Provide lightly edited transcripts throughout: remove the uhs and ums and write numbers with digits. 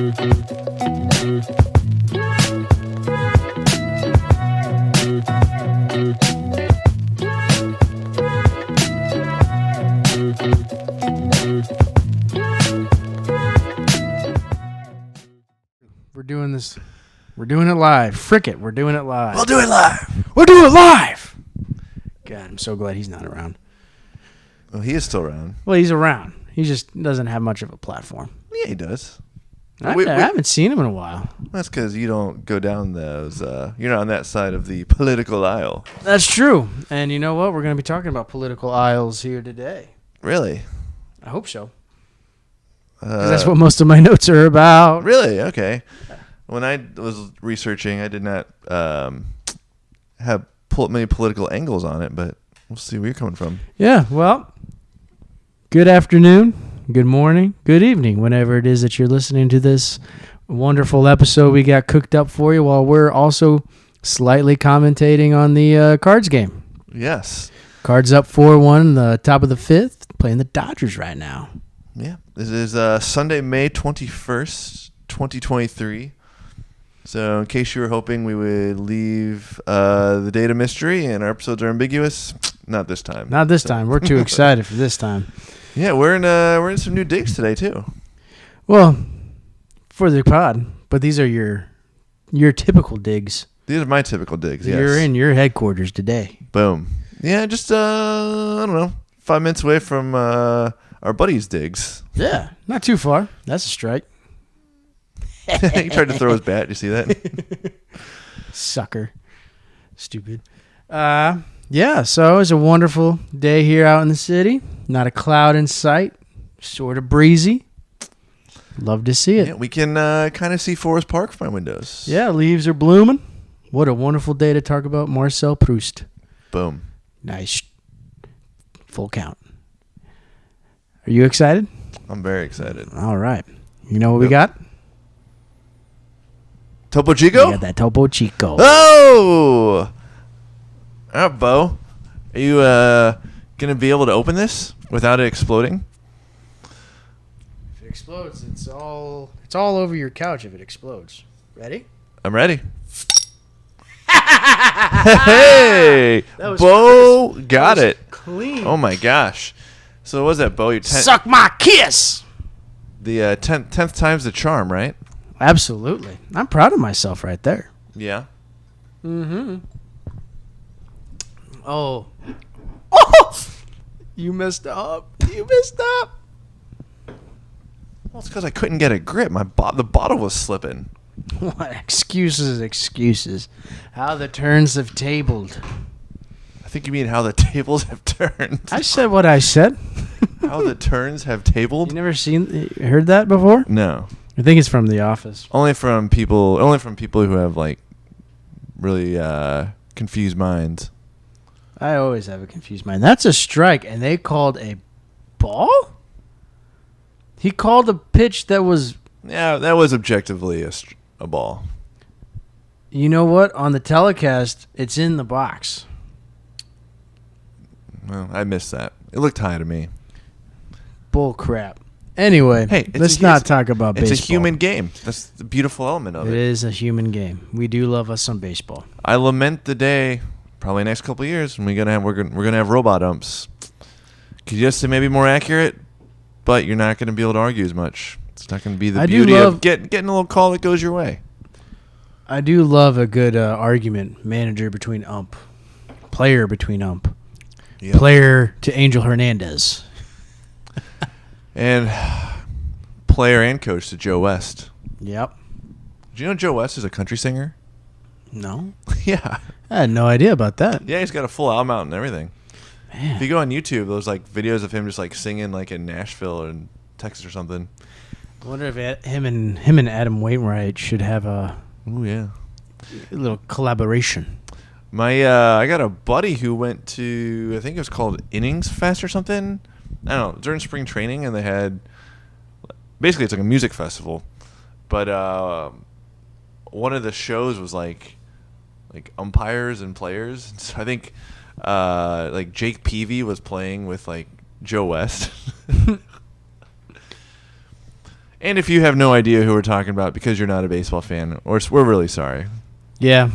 We're doing this. We're doing it live. Frick it. We're doing it live. We'll do it live. We'll do it live. God, I'm so glad he's not around. Well, he is still around. Well, he's around. He just doesn't have much of a platform. Yeah, he does. I haven't seen him in a while. That's because you don't go down those. You're not on that side of the political aisle. That's true. And you know what? We're going to be talking about political aisles here today. Really? I hope so. Because that's what most of my notes are about. Really? Okay. When I was researching, I did not have many political angles on it, but we'll see where you're coming from. Yeah, well, good afternoon, good morning, good evening, whenever it is that you're listening to this wonderful episode we got cooked up for you while we're also slightly commentating on the Cards game. Yes. Cards up 4-1, the top of the fifth, playing the Dodgers right now. Yeah. This is Sunday, May 21st, 2023. So in case you were hoping we would leave the date a mystery and our episodes are ambiguous, not this time. Not this time. We're too excited for this time. Yeah, we're in some new digs today too. Well, for the pod, but these are your typical digs. These are my typical digs. Yes. You're in your headquarters today. Boom. Yeah, just I don't know, 5 minutes away from our buddy's digs. Yeah, not too far. That's a strike. He tried to throw his bat. You see that? Sucker. Stupid. Yeah, so it was a wonderful day here out in the city. Not a cloud in sight. Sort of breezy. Love to see it. Yeah, we can kind of see Forest Park from my windows. Yeah, leaves are blooming. What a wonderful day to talk about Marcel Proust. Boom. Nice. Full count. Are you excited? I'm very excited. All right. You know what we got? Topo Chico? We got that Topo Chico. Oh! All right, Beau. Are you going to be able to open this without it exploding? If it explodes, it's all over your couch if it explodes. Ready? I'm ready. Hey! Beau got it. Clean. Oh, my gosh. So what was that, Beau? Suck my kiss! The 10th time's the charm, right? Absolutely. I'm proud of myself right there. Yeah. Mm-hmm. Oh. Oh! You messed up. You messed up. Well, it's because I couldn't get a grip. The bottle was slipping. What? Excuses. How the turns have tabled. I think you mean how the tables have turned. I said what I said. How the turns have tabled? You never heard that before? No. I think it's from The Office. Only from people who have like really confused minds. I always have a confused mind. That's a strike, and they called a ball? He called a pitch that was... Yeah, that was objectively a ball. You know what? On the telecast, it's in the box. Well, I missed that. It looked high to me. Bull crap. Anyway, hey, let's not talk about baseball. It's a human game. That's the beautiful element of it. It is a human game. We do love us some baseball. I lament the day, probably next couple of years, when we're gonna have robot umps. Because yes, they may be more accurate, but you're not gonna be able to argue as much. It's not gonna be the beauty of getting a little call that goes your way. I do love a good argument. Manager between ump, player between ump, player to Angel Hernandez. And player and coach to Joe West. Yep. Do you know Joe West is a country singer? No. Yeah. I had no idea about that. Yeah, he's got a full album out and everything. Man. If you go on YouTube, there's like videos of him just like singing like in Nashville or in Texas or something. I wonder if him and Adam Wainwright should have a little collaboration. I got a buddy who went to, I think it was called Innings Fest or something. I don't know, during spring training, and they had, basically it's like a music festival, but one of the shows was like umpires and players. So I think like Jake Peavy was playing with like Joe West. And if you have no idea who we're talking about because you're not a baseball fan, we're really sorry. Yeah,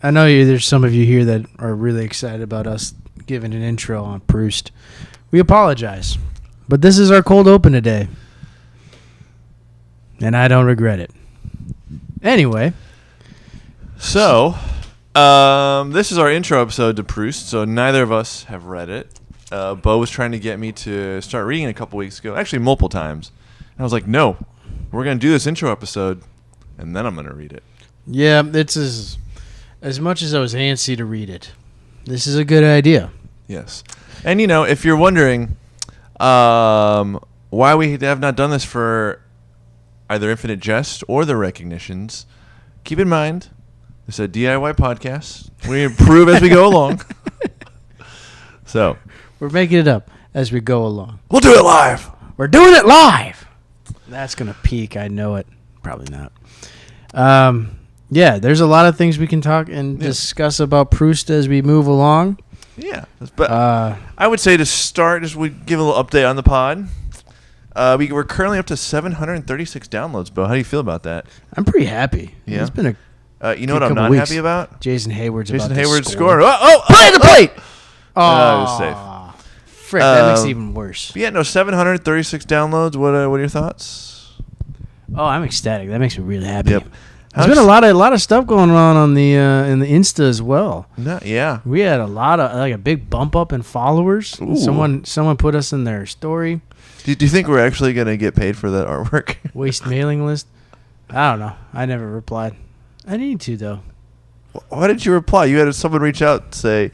I know there's some of you here that are really excited about us giving an intro on Proust. We apologize, but this is our cold open today, and I don't regret it. Anyway, so this is our intro episode to Proust. So neither of us have read it. Beau was trying to get me to start reading it a couple weeks ago, actually multiple times. And I was like, no, we're going to do this intro episode, and then I'm going to read it. Yeah, it's as much as I was antsy to read it. This is a good idea. Yes. And, if you're wondering why we have not done this for either Infinite Jest or the Recognitions, keep in mind, it's a DIY podcast. We improve as we go along. So we're making it up as we go along. We'll do it live. We're doing it live. That's going to peak. I know it. Probably not. Yeah, there's a lot of things we can talk and discuss about Proust as we move along. Yeah. But I would say to start, just we give a little update on the pod. We're currently up to 736 downloads, Beau. How do you feel about that? I'm pretty happy. Yeah. It's been you know what I'm not happy about? Jason Hayward's scored. Play the plate! Oh, it was safe. Frick, that makes it even worse. Yeah, 736 downloads. What are your thoughts? Oh, I'm ecstatic. That makes me really happy. Yep. There's been a lot of stuff going on the in the Insta as well. Yeah. We had a lot of a big bump up in followers. Ooh. Someone put us in their story. Do you think we're actually going to get paid for that artwork? Waste mailing list. I don't know. I never replied. I need to though. Why did you reply? You had someone reach out and say,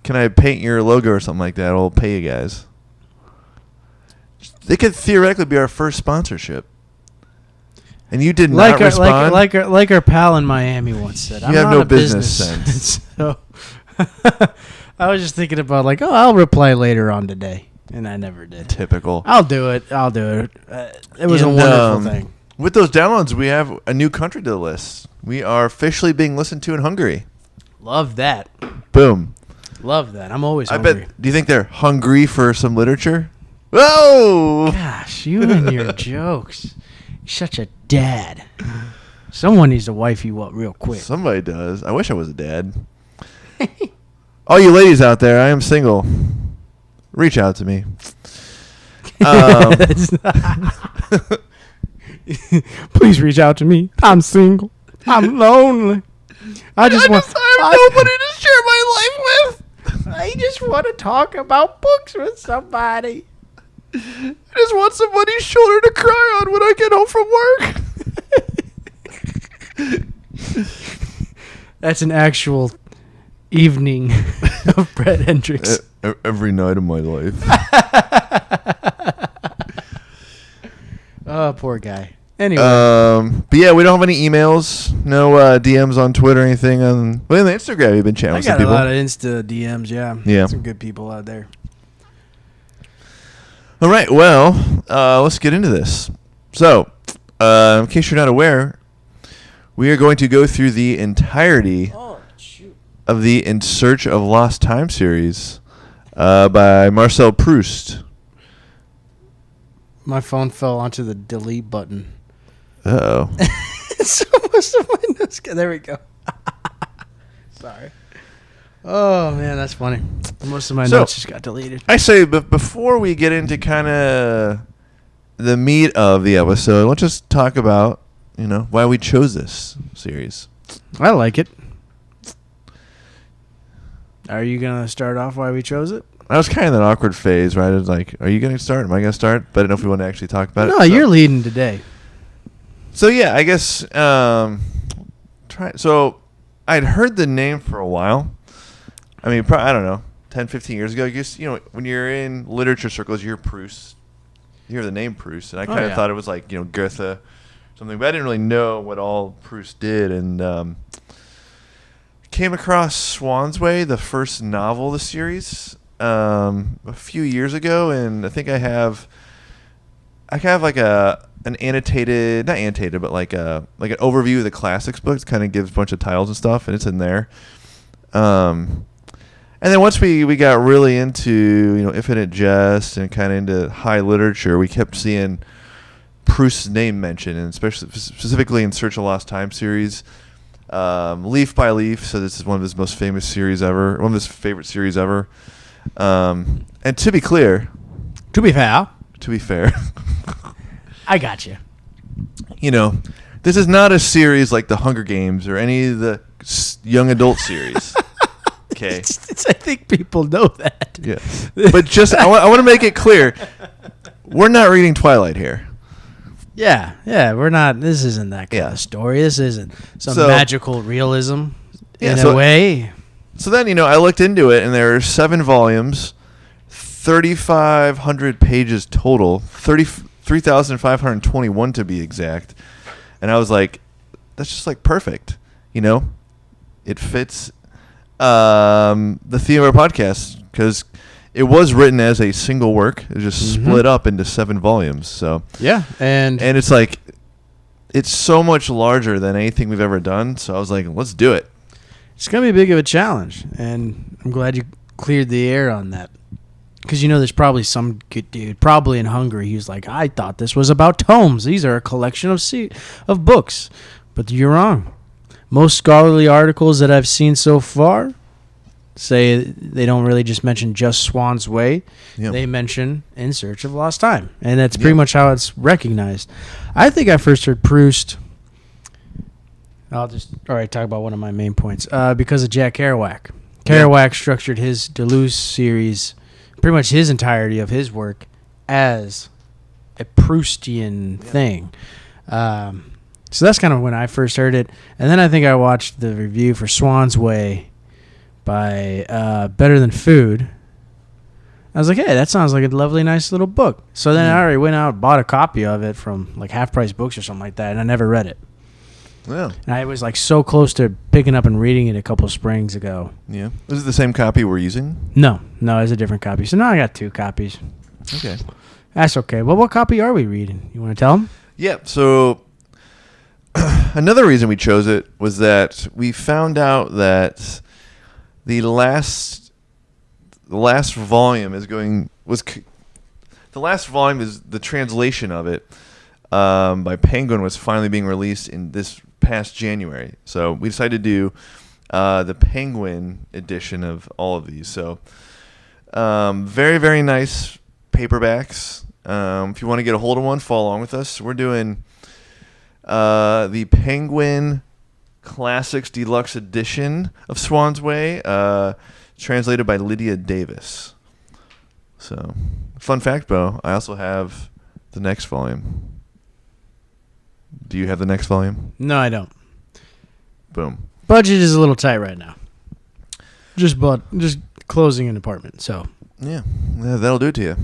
"Can I paint your logo or something like that? I'll pay you guys." They could theoretically be our first sponsorship. And you did not respond. Like our pal in Miami once said. You have no business sense. So I was just thinking about I'll reply later on today, and I never did. Typical. I'll do it. It was a wonderful thing. With those downloads, we have a new country to the list. We are officially being listened to in Hungary. Love that. Boom. Love that. I'm always hungry. Do you think they're hungry for some literature? Whoa! Gosh, you and your jokes. You're such a dad. Someone needs to wife you up real quick. Somebody does. I wish I was a dad. All you ladies out there, I am single. Reach out to me. Please reach out to me. I'm single. I'm lonely. I have nobody to share my life with. I just want to talk about books with somebody. I just want somebody's shoulder to cry on when I get home from work. That's an actual evening of Brett Hendricks. Every night of my life. Oh, poor guy. Anyway. But yeah, we don't have any emails, no DMs on Twitter or anything. On the Instagram, we've been chatting with some people. I got a lot of Insta DMs, yeah. Yeah. Some good people out there. All right, well, let's get into this. So, in case you're not aware, we are going to go through the entirety of the In Search of Lost Time series by Marcel Proust. My phone fell onto the delete button. Uh-oh. So most of my notes. There we go. Sorry. Oh, man, that's funny. Most of my notes just got deleted. I say, but before we get into kind of the meat of the episode, let's just talk about, why we chose this series. I like it. Are you going to start off why we chose it? I was kind of in that awkward phase, right? I was like, are you going to start? Am I going to start? But I don't know if we want to actually talk about it. No, you're leading today. So, yeah, I guess, so I'd heard the name for a while. I mean, I don't know, 10, 15 years ago. I guess, when you're in literature circles, you hear Proust. You hear the name Proust. And I kind of thought it was like, Goethe or something. But I didn't really know what all Proust did. And came across Swan's Way, the first novel of the series, a few years ago. And I think I have like an annotated, not annotated, but like an overview of the classics books. Kind of gives a bunch of titles and stuff, and it's in there. And then once we got really into, Infinite Jest and kind of into high literature, we kept seeing Proust's name mentioned, and especially specifically in Search of Lost Time series, Leaf by Leaf. So this is one of his most famous series ever, one of his favorite series ever. And to be clear, To be fair, I got you. This is not a series like The Hunger Games or any of the young adult series. Okay, I think people know that. Yeah, but just I want to make it clear, we're not reading Twilight here. Yeah, we're not. This isn't that kind of story. This isn't some magical realism in a way. So then, I looked into it, and there are 7 volumes, 3,500 pages total, 3,521 to be exact. And I was like, that's just like perfect. It fits the theme of our podcast because it was written as a single work. It was just split up into 7 volumes. So yeah, and it's like it's so much larger than anything we've ever done. So I was like, let's do it. It's gonna be big of a challenge, and I'm glad you cleared the air on that. Because there's probably some good dude, probably in Hungary, who's like, I thought this was about tomes. These are a collection of books, but you're wrong. Most scholarly articles that I've seen so far say they don't really just mention just Swan's Way. Yep. They mention In Search of Lost Time, and that's pretty much how it's recognized. I think I first heard Proust. I'll just talk about one of my main points. Because of Jack Kerouac. Kerouac structured his Deleuze series, pretty much his entirety of his work, as a Proustian thing. So that's kind of when I first heard it. And then I think I watched the review for Swan's Way by Better Than Food. I was like, hey, that sounds like a lovely, nice little book. So then I already went out and bought a copy of it from like Half Price Books or something like that, and I never read it. Yeah. And I was like so close to picking up and reading it a couple of springs ago. Yeah. Is it the same copy we're using? No, it's a different copy. So now I got 2 copies. Okay. That's okay. Well, what copy are we reading? You want to tell them? Yeah. So another reason we chose it was that we found out that the last volume is the translation of it by Penguin was finally being released in this past January. So we decided to do the Penguin edition of all of these. So very, very nice paperbacks. If you want to get a hold of one, follow along with us. We're doing the Penguin Classics Deluxe Edition of Swan's Way, translated by Lydia Davis. So, fun fact, Beau, I also have the next volume. Do you have the next volume? No, I don't. Boom. Budget is a little tight right now. Just closing an apartment, so. Yeah, that'll do it to you.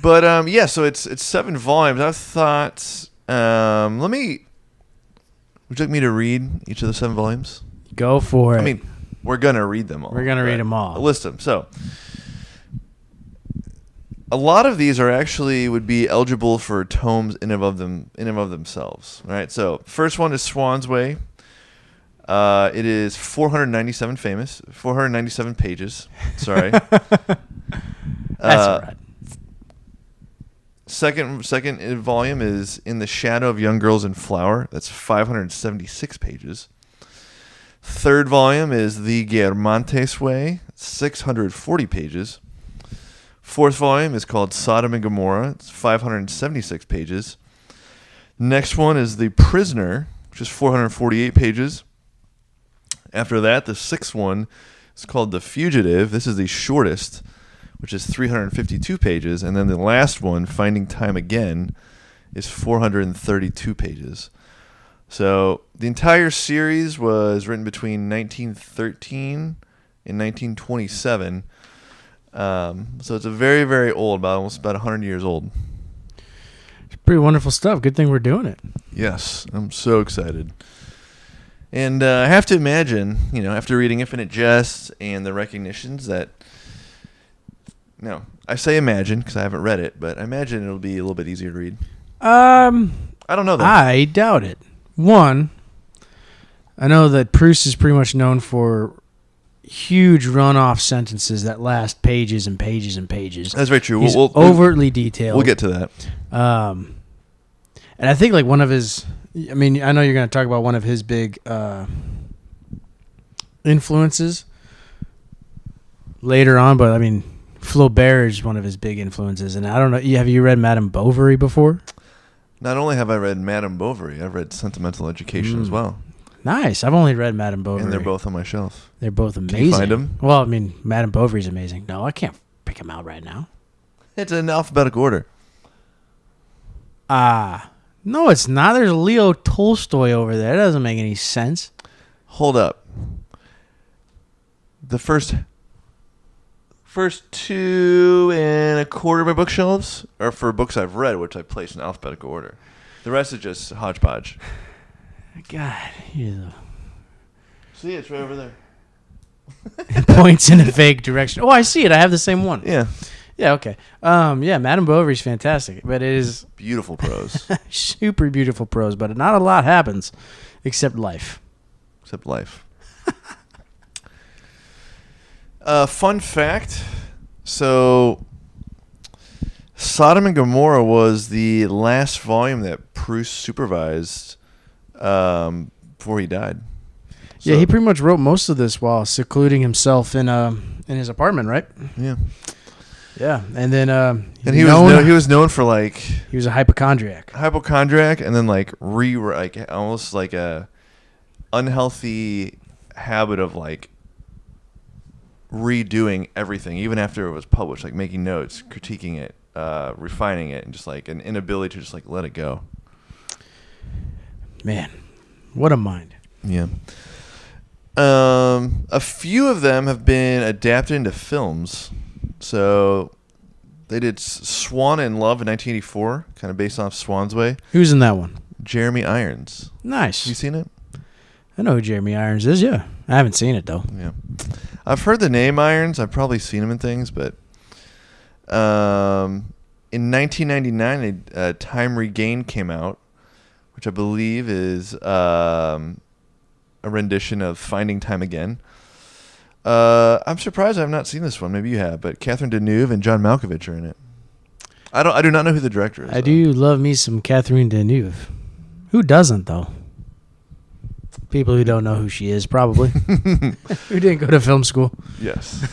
But, so it's 7 volumes. I thought, would you like me to read each of the 7 volumes? Go for it. I mean, we're going to read them all. We're going to read them all. I'll list them. So, a lot of these would be eligible for tomes in and of themselves. Right. So first one is Swan's Way. It is 497 pages. Sorry. That's all right. Second volume is In the Shadow of Young Girls in Flower. That's 576 pages. Third volume is The Guermantes Way. 640 pages. Fourth volume is called Sodom and Gomorrah. It's 576 pages. Next one is The Prisoner, which is 448 pages. After that, the sixth one is called The Fugitive. This is the shortest, which is 352 pages. And then the last one, Finding Time Again, is 432 pages. So the entire series was written between 1913 and 1927. So it's a very, very old, almost about 100 years old. It's pretty wonderful stuff. Good thing we're doing it. Yes, I'm so excited. And I have to imagine, after reading Infinite Jest and the recognitions that, I say imagine because I haven't read it, but I imagine it'll be a little bit easier to read. I don't know, though. I doubt it. One, I know that Proust is pretty much known for huge run-off sentences that last pages and pages and pages. That's very true. He's overtly detailed. We'll get to that. And I think like one of his, I mean, I know you're going to talk about one of his big influences later on, but I mean, Flaubert is one of his big influences. And I don't know, have you read Madame Bovary before? Not only have I read Madame Bovary, I've read Sentimental Education as well. Nice. I've only read Madame Bovary. And they're both on my shelf. They're both amazing. Can you find them? Well, I mean, Madame Bovary's amazing. No, I can't pick them out right now. It's in alphabetical order. No, it's not. There's Leo Tolstoy over there. That doesn't make any sense. Hold up. The first 2.25 of my bookshelves are for books I've read, which I place in alphabetical order. The rest is just hodgepodge. God, See, it's right over there. It points in a vague direction. Oh, I see it. I have the same one. Yeah. Yeah, okay. Yeah, Madame Bovary's fantastic, but it is Beautiful prose. super beautiful prose, but not a lot happens except life. Except life. Fun fact. So, Sodom and Gomorrah was the last volume that Proust supervised before he died. So, Yeah, he pretty much wrote most of this while secluding himself in his apartment, right? Yeah. Yeah, and then and he was known for like he was a hypochondriac, and then like almost like a unhealthy habit of like redoing everything even after it was published, like making notes, critiquing it, refining it, and just like an inability to just like let it go. Man, what a mind. Yeah. A few of them have been adapted into films. So they did Swan in Love in 1984, kind of based off Swan's Way. Who's in that one? Jeremy Irons. Nice. You seen it? I know who Jeremy Irons is, yeah. I haven't seen it, though. Yeah. I've heard the name Irons. I've probably seen him in things, but in 1999, Time Regained came out, which I believe is a rendition of Finding Time Again. I'm surprised I've not seen this one. Maybe you have, but Catherine Deneuve and John Malkovich are in it. I do not know who the director is. I do love me some Catherine Deneuve. Who doesn't, though? People who don't know who she is, probably. Who didn't go to film school. Yes.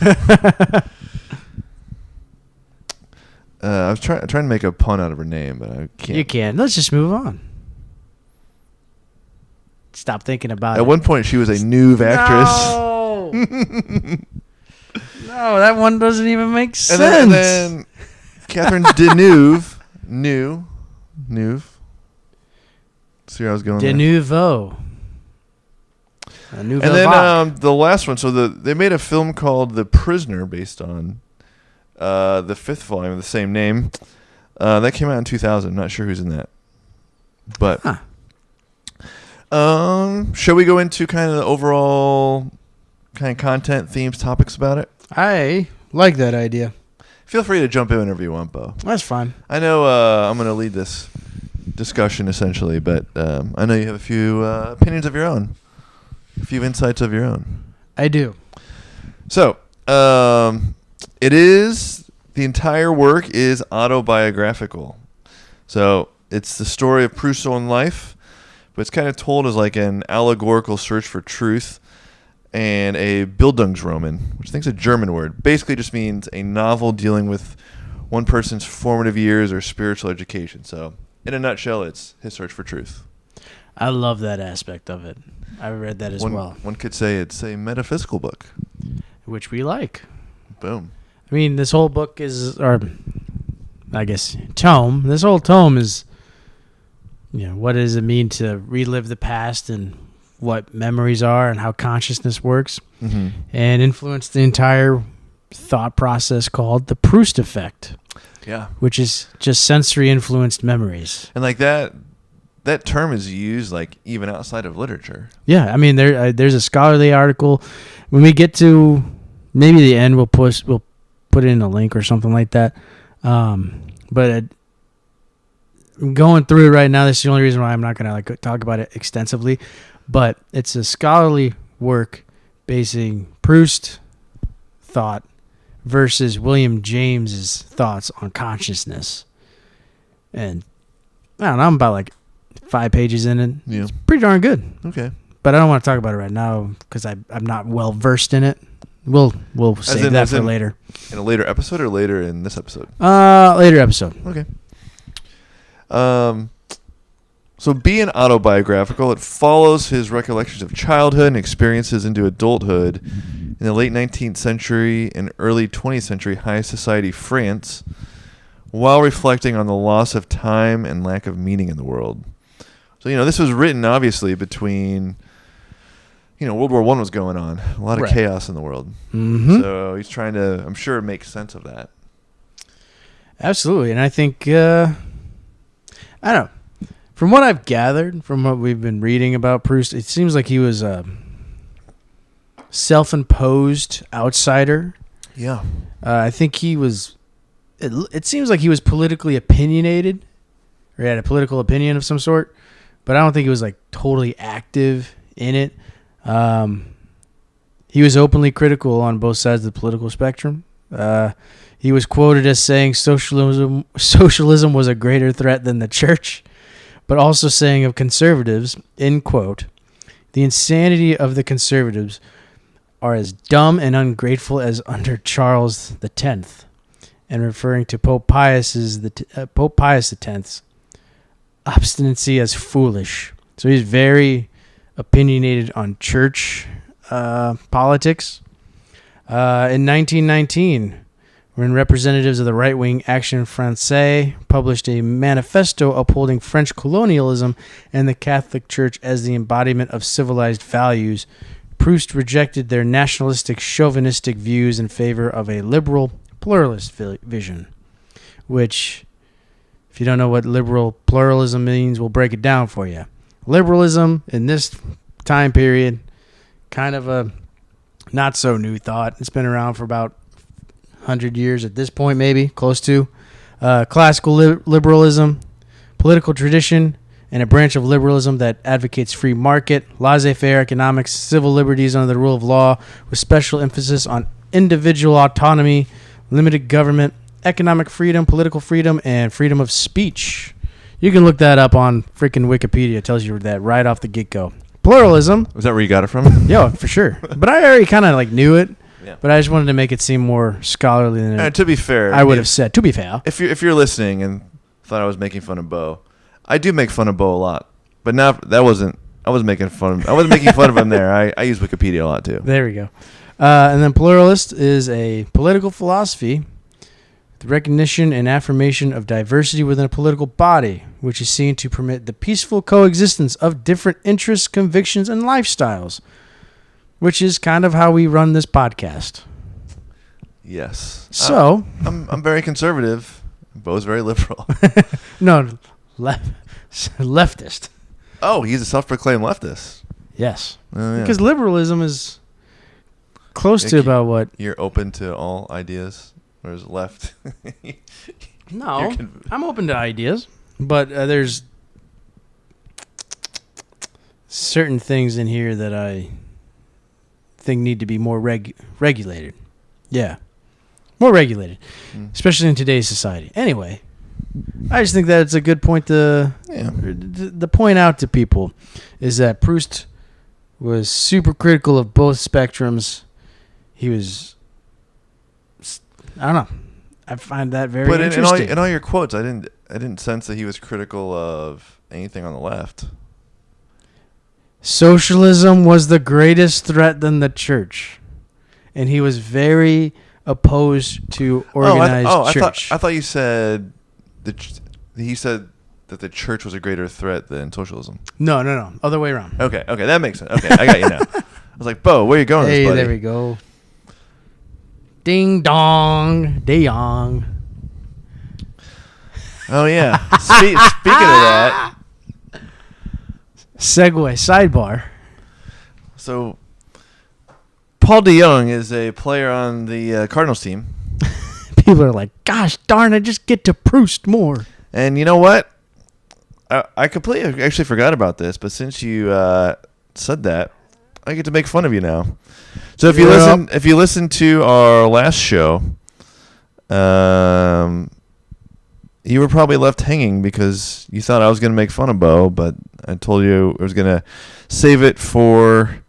I was trying to make a pun out of her name, but I can't. You can. Let's just move on. Stop thinking about it. At one point, she was a Neuve actress. No, that one doesn't even make sense. And then Catherine Deneuve. Neuve. See where I was going there? Denouveau. And then the last one. So they made a film called The Prisoner based on the 5th volume of the same name. That came out in 2000. I'm not sure who's in that. But shall we go into kind of the overall kind of content, themes, topics about it? I like that idea. Feel free to jump in whenever you want, Beau. That's fine. I know I'm going to lead this discussion essentially, but I know you have a few opinions of your own, a few insights of your own. I do. So, the entire work is autobiographical. So, it's the story of Proust's own life, but it's kind of told as like an allegorical search for truth and a Bildungsroman, which I think is a German word. Basically just means a novel dealing with one person's formative years or spiritual education. So, in a nutshell, it's his search for truth. I love that aspect of it. I read that as well. One could say it's a metaphysical book. Which we like. Boom. I mean, this whole book is, or I guess, tome. This whole tome is, what does it mean to relive the past and what memories are and how consciousness works, and influence the entire thought process called the Proust effect. Yeah. Which is just sensory influenced memories. And like that term is used like even outside of literature. Yeah, I mean there's a scholarly article. When we get to maybe the end, we'll put it in a link or something like that. But I'm going through it right now. That's the only reason why I'm not going to talk about it extensively. But it's a scholarly work basing Proust thought versus William James's thoughts on consciousness. And I don't know, I'm about like 5 pages in it. Yeah. It's pretty darn good. Okay. But I don't want to talk about it right now because I'm not well versed in it. We'll save that for later. In a later episode or later in this episode? Later episode. Okay. So being autobiographical, it follows his recollections of childhood and experiences into adulthood in the late 19th century and early 20th century high society France, while reflecting on the loss of time and lack of meaning in the world. So, this was written, obviously, between, World War I was going on. A lot of chaos in the world. Mm-hmm. So he's trying to, I'm sure, make sense of that. Absolutely. And I think, I don't know. From what I've gathered, from what we've been reading about Proust, it seems like he was a self-imposed outsider. Yeah. I think he was... It seems like he was politically opinionated, or he had a political opinion of some sort, but I don't think he was like totally active in it. He was openly critical on both sides of the political spectrum. He was quoted as saying socialism was a greater threat than the church, but also saying of conservatives, end quote, the insanity of the conservatives are as dumb and ungrateful as under Charles X, and referring to Pope Pius X's obstinacy as foolish. So he's very opinionated on church politics. In 1919, when representatives of the right-wing Action Française published a manifesto upholding French colonialism and the Catholic Church as the embodiment of civilized values, Proust rejected their nationalistic, chauvinistic views in favor of a liberal, pluralist vision, which, if you don't know what liberal pluralism means, we'll break it down for you. Liberalism in this time period, kind of a not so new thought. It's been around for about 100 years at this point, maybe close to. Classical liberalism, political tradition, and a branch of liberalism that advocates free market, laissez-faire economics, civil liberties under the rule of law, with special emphasis on individual autonomy, limited government, economic freedom, political freedom, and freedom of speech. You can look that up on freaking Wikipedia. It tells you that right off the get-go. Pluralism. Was that where you got it from? Yeah, for sure. But I already kind of knew it. Yeah. But I just wanted to make it seem more scholarly than it. To be fair, I would have said. To be fair, if you're listening and thought I was making fun of Beau, I do make fun of Beau a lot. But now I wasn't making fun of him there. I use Wikipedia a lot too. There we go. And then pluralist is a political philosophy, the recognition and affirmation of diversity within a political body, which is seen to permit the peaceful coexistence of different interests, convictions, and lifestyles, which is kind of how we run this podcast. Yes. So I'm very conservative. Beau's very liberal. No, leftist. Oh, he's a self-proclaimed leftist. Yes. Oh, yeah. Because liberalism is close to about what? You're open to all ideas, whereas left. No, I'm open to ideas, but there's certain things in here that I think need to be more regulated. Yeah, more regulated, especially in today's society. Anyway, I just think that it's a good point to point out to people is that Proust was super critical of both spectrums. He was, I don't know. I find that very interesting. In all your quotes, I didn't sense that he was critical of anything on the left. Socialism was the greatest threat than the church, and he was very opposed to organized church. I thought you said he said that the church was a greater threat than socialism. No, other way around. Okay, that makes sense. Okay, I got you now. I was like, Beau, where are you going, hey, buddy? There we go. Ding dong, dayong. Oh yeah. Speaking of that, segue sidebar. So, Paul DeYoung is a player on the Cardinals team. People are like, "Gosh darn! I just get to Proust more." And you know what? I completely actually forgot about this, but since you said that, I get to make fun of you now. So if you listen to our last show, you were probably left hanging because you thought I was going to make fun of Beau, but I told you I was going to save it for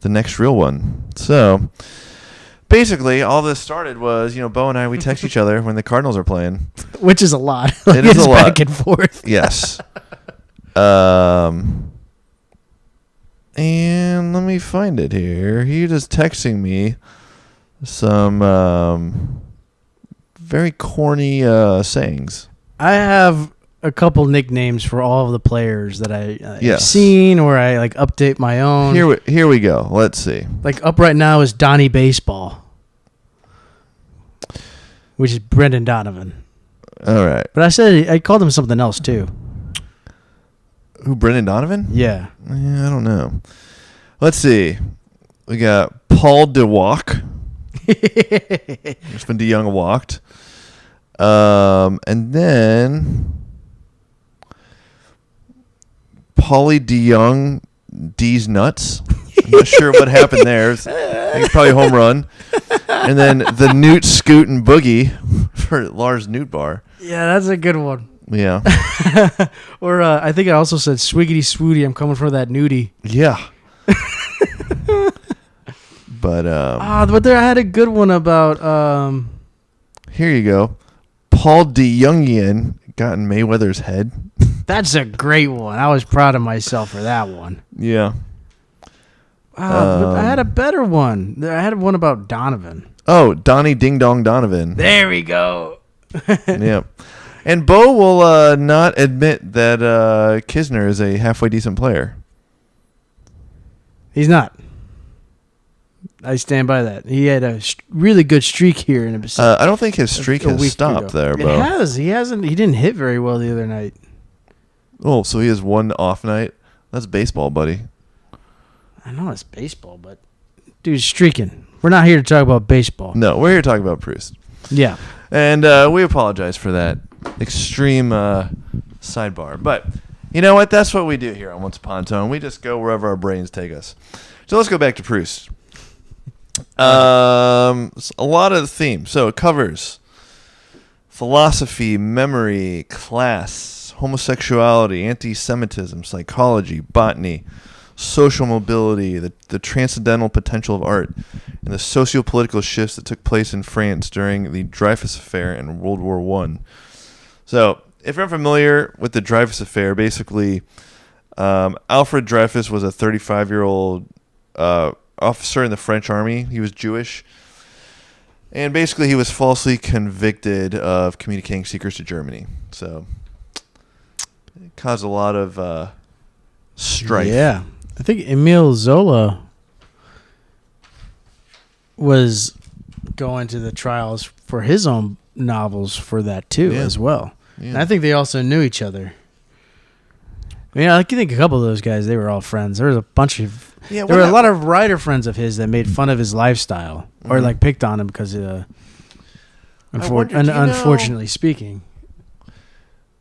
the next real one. So basically, all this started was, Beau and I, we text each other when the Cardinals are playing. Which is a lot. It is a lot. Back and forth. Yes. And let me find it here. He just texting me some very corny sayings. I have a couple nicknames for all of the players that I've Yes. seen, or I like update my own. Here we go. Let's see. Like up right now is Donnie Baseball, which is Brendan Donovan. All right. But I called him something else too. Who, Brendan Donovan? Yeah. I don't know. Let's see. We got Paul DeWalk. It's been DeYoung walked. And then Paulie DeYoung D's nuts. I'm not sure what happened there. I think it's probably a home run. And then the Newt Scoot and Boogie for Lars Newtbar. Yeah, that's a good one. Yeah. Or I think I also said Swiggity Swooty, I'm coming for that nudie. Yeah. But but there I had a good one about here you go. Paul DeYoungian got in Mayweather's head. That's a great one. I was proud of myself for that one. Yeah. But I had a better one. I had one about Donovan. Oh, Donnie Ding Dong Donovan. There we go. Yep. And Beau will not admit that Kisner is a halfway decent player. He's not. I stand by that. He had a really good streak here in I don't think his streak has stopped there, Beau. It has. He hasn't. He didn't hit very well the other night. Oh, so he has one off night? That's baseball, buddy. I know it's baseball, but dude's streaking. We're not here to talk about baseball. No, we're here to talk about Proust. Yeah. And we apologize for that extreme sidebar. But you know what? That's what we do here on Once Upon a Tone. We just go wherever our brains take us. So let's go back to Proust. A lot of the themes. So it covers philosophy, memory, class, homosexuality, anti-Semitism, psychology, botany, social mobility, the transcendental potential of art, and the socio-political shifts that took place in France during the Dreyfus Affair and World War I. So if you're unfamiliar with the Dreyfus Affair, basically Alfred Dreyfus was a 35-year-old officer in the French army. He was Jewish. And basically he was falsely convicted of communicating secrets to Germany. So it caused a lot of strife. Yeah. I think Emile Zola was going to the trials for his own novels for that too, as well. Yeah. And I think they also knew each other. I mean, I can think a couple of those guys, they were all friends. There was a bunch of... there were a lot of writer friends of his that made fun of his lifestyle or like picked on him because unfortunately speaking.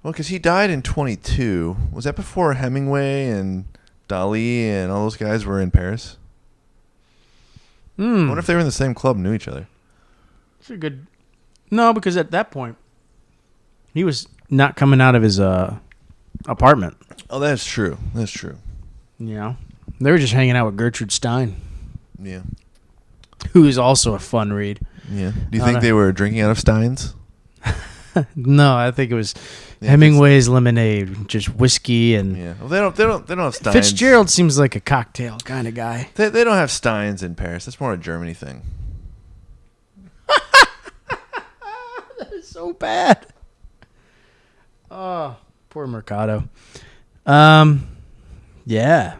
Well, because he died in 22. Was that before Hemingway and Dali and all those guys were in Paris? I wonder if they were in the same club and knew each other. It's a good... No, because at that point, he was not coming out of his apartment. Oh, that's true. That's true. You know? They were just hanging out with Gertrude Stein. Yeah. Who is also a fun read. Yeah. Do you think they were drinking out of Steins? No, I think it was Hemingway's lemonade, just whiskey and... Yeah. Well, they don't have Steins. Fitzgerald seems like a cocktail kind of guy. They don't have Steins in Paris. That's more a Germany thing. That is so bad. Oh, poor Mercado. Yeah.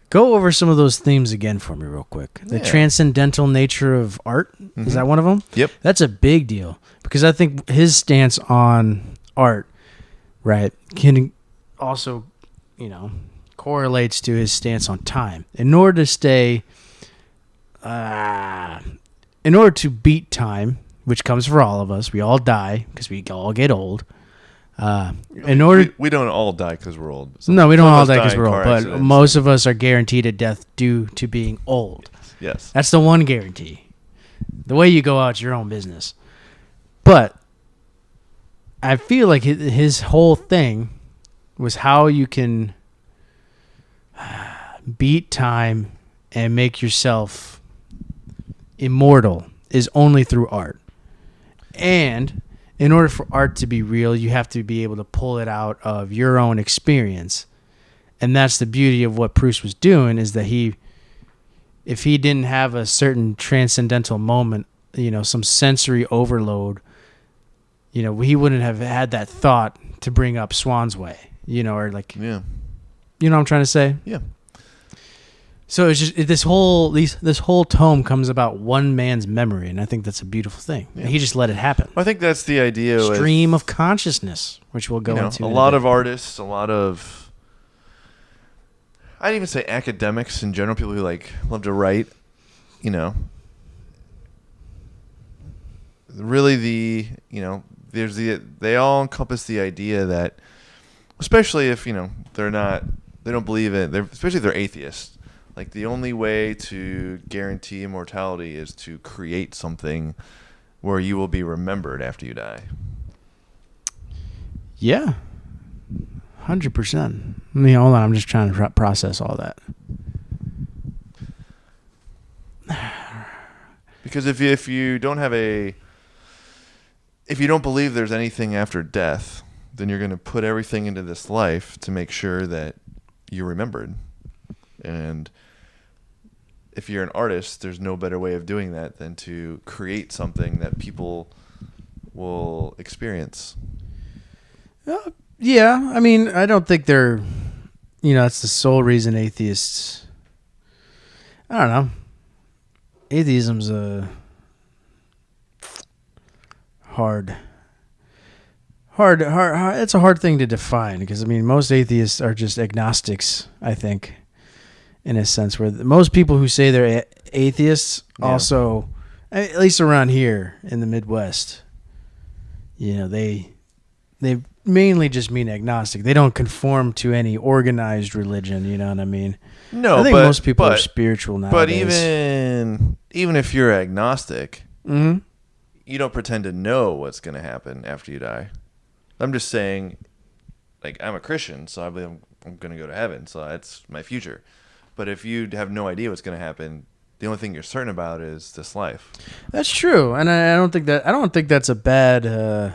Go over some of those themes again for me real quick. The transcendental nature of art. Is that one of them? Yep. That's a big deal because I think his stance on art, right, can also, correlates to his stance on time. In order to beat time, which comes for all of us, we all die because we all get old. We don't all die because we're old. No, we don't all die because we're old, but most of us are guaranteed a death due to being old. Yes. That's the one guarantee. The way you go out, it's your own business. But I feel like his whole thing was how you can beat time and make yourself immortal is only through art. And in order for art to be real, you have to be able to pull it out of your own experience. And that's the beauty of what Proust was doing, is that if he didn't have a certain transcendental moment, some sensory overload, he wouldn't have had that thought to bring up Swan's Way, or like, Yeah. You know what I'm trying to say? Yeah. So it's just this whole tome comes about one man's memory, and I think that's a beautiful thing. Yeah. And he just let it happen. Well, I think that's the idea. Stream of consciousness, which we'll go into. A lot of artists, a lot of, I'd even say academics in general, people who like love to write, really they all encompass the idea that, especially if they don't believe it, especially if they're atheists. Like, the only way to guarantee immortality is to create something where you will be remembered after you die. Yeah. 100%. Hold on. I'm just trying to process all that. Because if you don't believe there's anything after death, then you're going to put everything into this life to make sure that you're remembered. And if you're an artist, there's no better way of doing that than to create something that people will experience. Yeah. I mean, I don't think they're, that's the sole reason atheists, I don't know. Atheism's a hard. It's a hard thing to define, because, most atheists are just agnostics, I think, in a sense, where most people who say they're atheists also, at least around here in the Midwest, they mainly just mean agnostic. They don't conform to any organized religion, you know what I mean? No, I think most people are spiritual nowadays. But even if you're agnostic, mm-hmm. you don't pretend to know what's going to happen after you die. I'm just saying, like, I'm a Christian, so I believe I'm going to go to heaven, so that's my future. But if you have no idea what's going to happen, the only thing you're certain about is this life. That's true, and I don't think that's a bad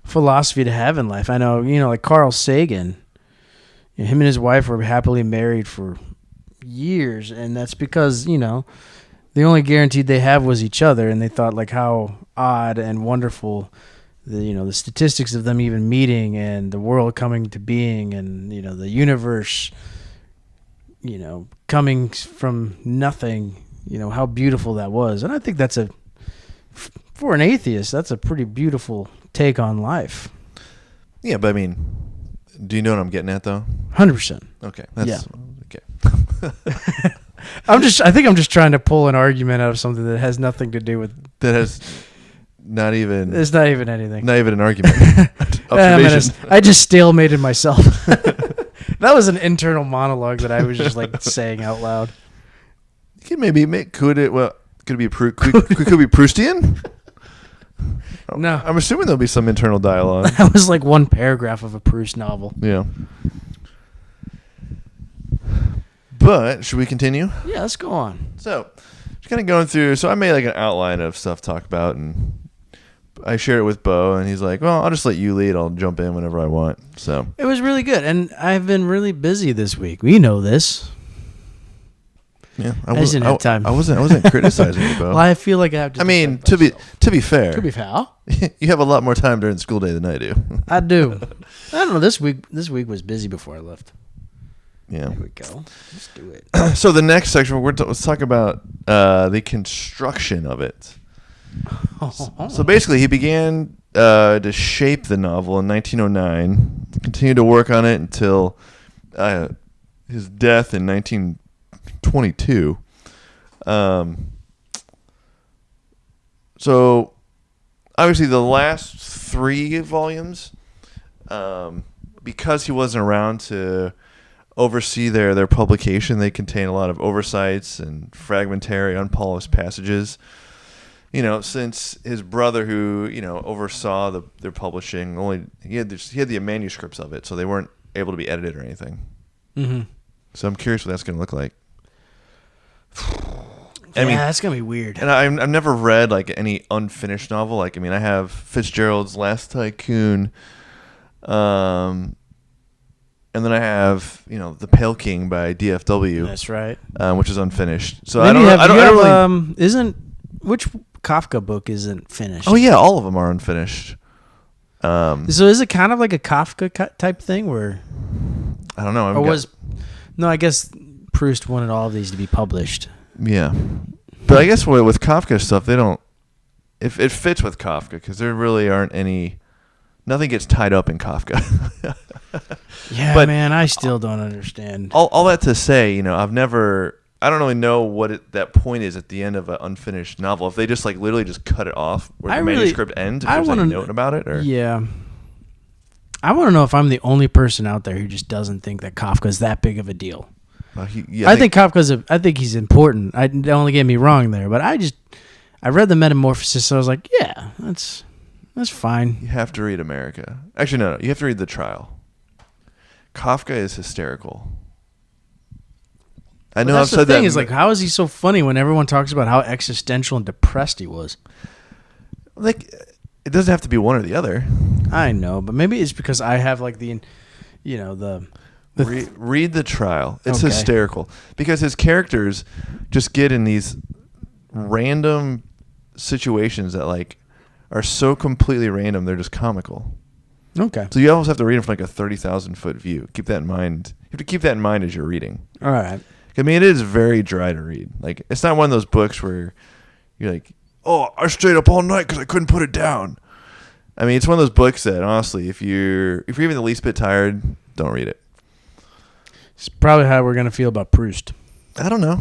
philosophy to have in life. I know, like Carl Sagan, him and his wife were happily married for years, and that's because the only guarantee they have was each other, and they thought like how odd and wonderful the statistics of them even meeting and the world coming to being, and the universe coming from nothing, how beautiful that was. And I think that's for an atheist, that's a pretty beautiful take on life. Yeah, but do you know what I'm getting at though? 100%. Okay. Okay. I think I'm just trying to pull an argument out of something that has nothing to do with. That has not even. It's not even anything. Not even an argument. Observation. I just stalemated myself. That was an internal monologue that I was just like saying out loud. Could it be could it be Proustian? No. I'm assuming there'll be some internal dialogue. That was like one paragraph of a Proust novel. Yeah. But should we continue? Yeah, let's go on. So, just kind of going through. So I made like an outline of stuff to talk about, and I shared it with Beau, and he's like, "Well, I'll just let you lead. I'll jump in whenever I want." So it was really good, and I've been really busy this week. We know this. Yeah, I didn't have time. I wasn't criticizing you, Beau. Well, I feel like I have to. to be fair, you have a lot more time during the school day than I do. I do. I don't know. This week was busy before I left. Yeah. There we go. Let's do it. So the next section, let's talk about the construction of it. So basically, he began to shape the novel in 1909, continued to work on it until his death in 1922. So obviously the last 3 volumes, because he wasn't around to oversee their publication, they contain a lot of oversights and fragmentary, unpolished passages. since his brother, who oversaw their publishing, he had the manuscripts of it, so they weren't able to be edited or anything. Mm-hmm. So I'm curious what that's going to look like. That's gonna be weird. And I've never read like any unfinished novel. Like, I have Fitzgerald's Last Tycoon, and then I have The Pale King by DFW. That's right. Which is unfinished. So Then I don't really. Isn't which Kafka book isn't finished? Oh yeah, all of them are unfinished. So is it kind of like a Kafka type thing where? I don't know. No, I guess Proust wanted all of these to be published. Yeah, but I guess with Kafka stuff, they don't. If it fits with Kafka, because there really aren't any. Nothing gets tied up in Kafka. Yeah, but man, I still don't understand. All that to say, I don't really know what that point is at the end of an unfinished novel. If they just literally just cut it off where the manuscript ends, if there's any note about it, or yeah. I want to know if I'm the only person out there who just doesn't think that Kafka's that big of a deal. I think Kafka's. I think he's important. Don't get me wrong there, but I read the Metamorphosis, so I was like, yeah, that's fine. You have to read America. Actually, no, you have to read The Trial. Kafka is hysterical. I know I've said that. The thing is, how is he so funny when everyone talks about how existential and depressed he was? It doesn't have to be one or the other. I know, but maybe it's because I have read The Trial. It's hysterical because his characters just get in these random situations that are so completely random they're just comical. Okay. So you almost have to read them from a 30,000 foot view. Keep that in mind. You have to keep that in mind as you're reading. All right. It is very dry to read. It's not one of those books where you're like, oh, I stayed up all night because I couldn't put it down. It's one of those books that honestly, if you're even the least bit tired, don't read it. It's probably how we're gonna feel about Proust. I don't know.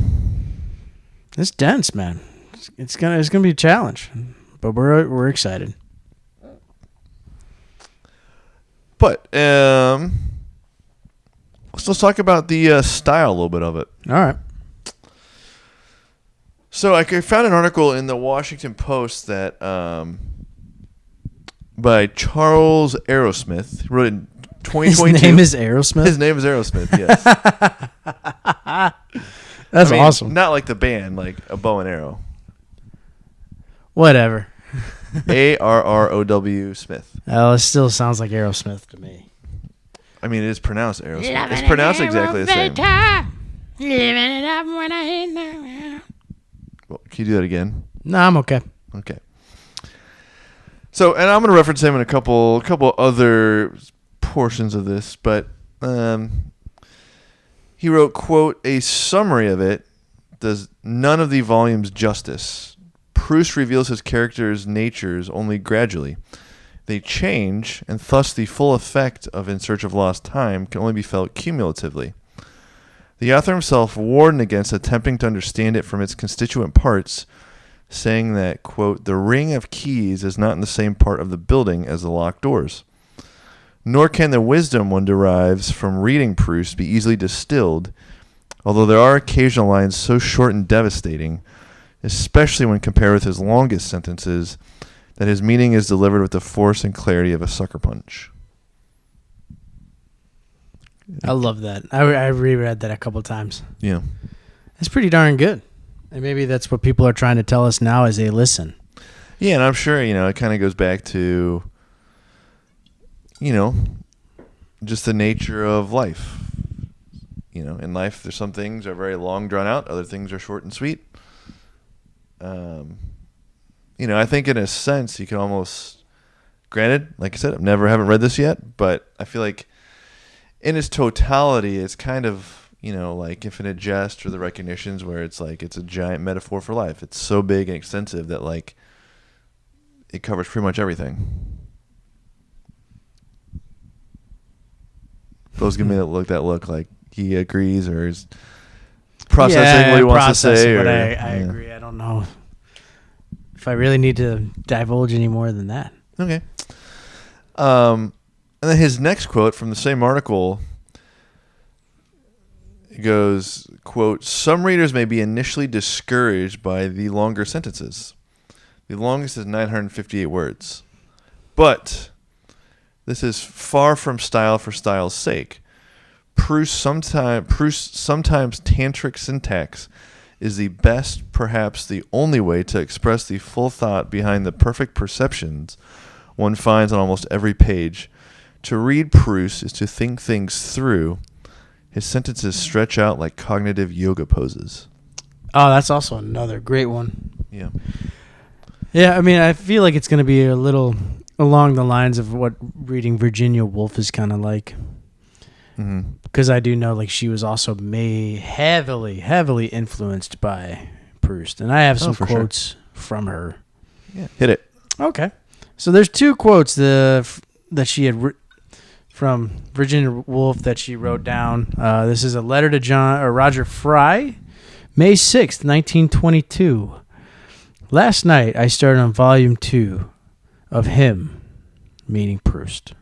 It's dense, man. It's gonna be a challenge, but we're excited. But let's talk about the style a little bit of it. All right. So I found an article in the Washington Post that by Charles Aerosmith. He wrote it in 2022. His name is Aerosmith? His name is Aerosmith, yes. That's awesome. Not like the band, like a bow and arrow. Whatever. Arrow Smith. Oh, it still sounds like Aerosmith to me. It is pronounced Aerosmith. It's pronounced exactly the same. Living it up when I hit. Well, can you do that again? No, I'm okay. Okay. So, and I'm going to reference him in a couple other portions of this, but he wrote, quote, a summary of it does none of the volumes justice. Proust reveals his characters' natures only gradually. They change, and thus the full effect of In Search of Lost Time can only be felt cumulatively. The author himself warned against attempting to understand it from its constituent parts, saying that, quote, the ring of keys is not in the same part of the building as the locked doors. Nor can the wisdom one derives from reading Proust be easily distilled, although there are occasional lines so short and devastating, especially when compared with his longest sentences, that his meaning is delivered with the force and clarity of a sucker punch. I love that. I reread that a couple times. Yeah. It's pretty darn good. And maybe that's what people are trying to tell us now as they listen. Yeah, and I'm sure, it kind of goes back to, just the nature of life. In life, there's some things are very long, drawn out. Other things are short and sweet. I think in a sense, you can almost, granted, like I said, haven't read this yet, but I feel like in its totality, it's kind of, like Infinite Jest or The Recognitions, where it's it's a giant metaphor for life. It's so big and extensive that it covers pretty much everything. Beau's giving me that look like he agrees or is processing what he wants to say. But I agree. I don't know if I really need to divulge any more than that. Okay. And then his next quote from the same article goes, quote, some readers may be initially discouraged by the longer sentences. The longest is 958 words. But this is far from style for style's sake. Proust's sometimes tantric syntax is the best, perhaps the only way to express the full thought behind the perfect perceptions one finds on almost every page. To read Proust is to think things through. His sentences stretch out like cognitive yoga poses. Oh, that's also another great one. Yeah. Yeah, I mean, I feel like it's going to be a little along the lines of what reading Virginia Woolf is kind of like. Mm-hmm. Because I do know, like, she was also heavily influenced by Proust. And I have some quotes from her. Yeah, hit it. Okay. So there's two quotes that she had from Virginia Woolf that she wrote down. This is a letter to Roger Fry, May 6th, 1922. Last night I started on volume 2 of him, meaning Proust,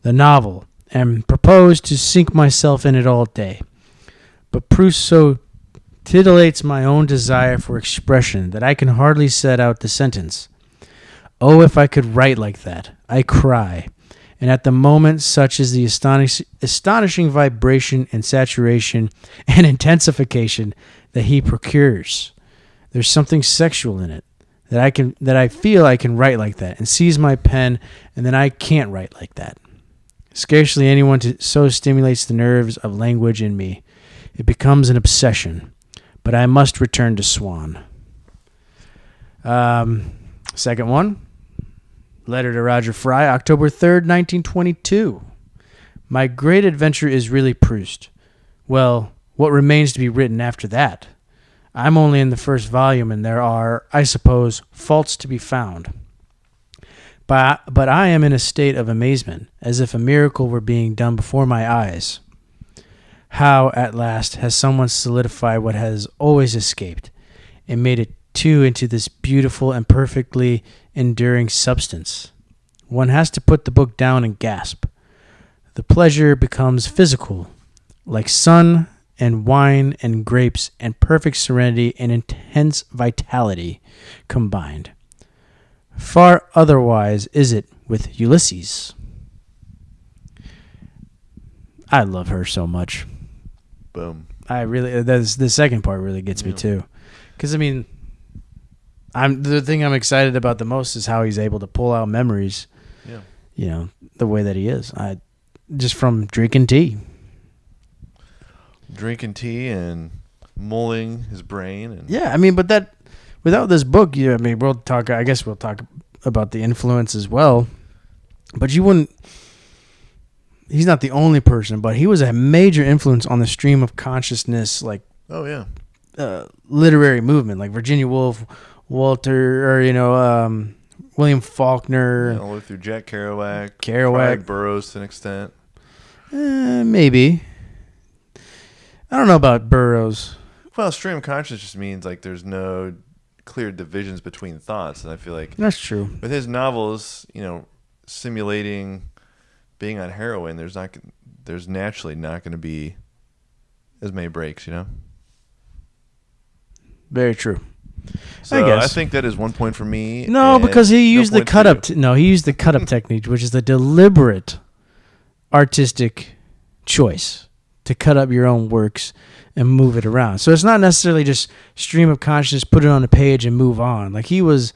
the novel, and proposed to sink myself in it all day. But Proust so titillates my own desire for expression that I can hardly set out the sentence. Oh, if I could write like that, I cry. And at the moment, such is the astonishing vibration and saturation and intensification that he procures. There's something sexual in it that I feel I can write like that and seize my pen, and then I can't write like that. Scarcely anyone so stimulates the nerves of language in me. It becomes an obsession, but I must return to Swann. Second one, letter to Roger Fry, October 3rd, 1922. My great adventure is really Proust. Well, what remains to be written after that? I'm only in the first volume, and there are, I suppose, faults to be found. But I am in a state of amazement, as if a miracle were being done before my eyes. How, at last, has someone solidified what has always escaped, and made it too into this beautiful and perfectly enduring substance? One has to put the book down and gasp. The pleasure becomes physical, like sun and wine and grapes and perfect serenity and intense vitality combined. Far otherwise is it with Ulysses. I love her so much. Boom. The second part really gets me too. Because, I mean, the thing I'm excited about the most is how he's able to pull out memories. Yeah. You know, the way that he is. Just from drinking tea. Drinking tea and mulling his brain. And yeah, I mean, but that without this book, I mean, I guess we'll talk about the influence as well. But you wouldn't. He's not the only person, but he was a major influence on the stream of consciousness, like literary movement, like Virginia Woolf, Walter, or William Faulkner, all the way through Jack Kerouac, Craig Burroughs to an extent. Maybe. I don't know about Burroughs. Well, stream of consciousness just means like there's no clear divisions between thoughts, and I feel like that's true. With his novels, simulating being on heroin, there's naturally not going to be as many breaks, Very true. So I think that is 1 point for me. No, because he used the cut up. He used the cut up technique, which is the deliberate artistic choice to cut up your own works and move it around. So it's not necessarily just stream of consciousness, put it on a page and move on. Like he was,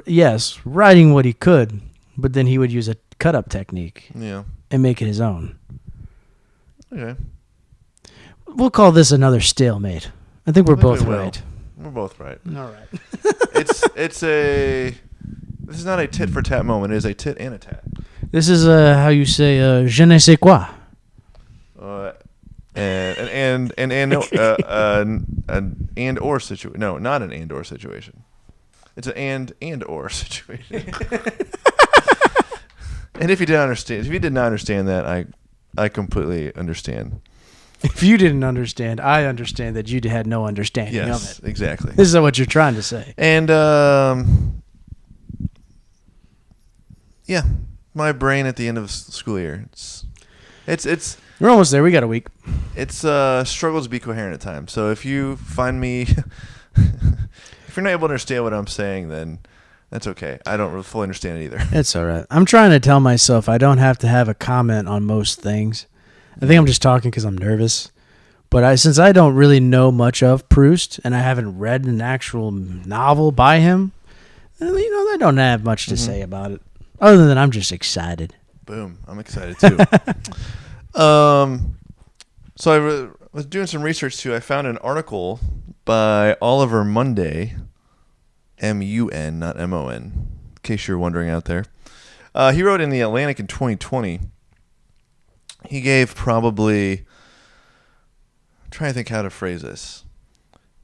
yes, writing what he could, but then he would use a cut up technique and make it his own. Okay. We'll call this another stalemate. I think we're both right. We're both right. All right. This is not a tit for tat moment. It is a tit and a tat. This is how you say je ne sais quoi. An and or situation. No, not an and or situation. It's an and or situation. And if you did not understand that, I completely understand. If you didn't understand, I understand that you had no understanding of it. Yes, exactly. This is what you're trying to say. And my brain at the end of the school year. It's we're almost there. We got a week. It's struggles to be coherent at times. So if you find me If you're not able to understand what I'm saying, then that's okay. I don't really fully understand it either. It's all right. I'm trying to tell myself I don't have to have a comment on most things. I think I'm just talking because I'm nervous. But since I don't really know much of Proust and I haven't read an actual novel by him, I don't have much to say about it. Other than I'm just excited. Boom. I'm excited too. So I was doing some research too. I found an article by Oliver Munday, M-U-N, not M-O-N, in case you're wondering out there. He wrote in The Atlantic in 2020. He gave probably, I'm trying to think how to phrase this,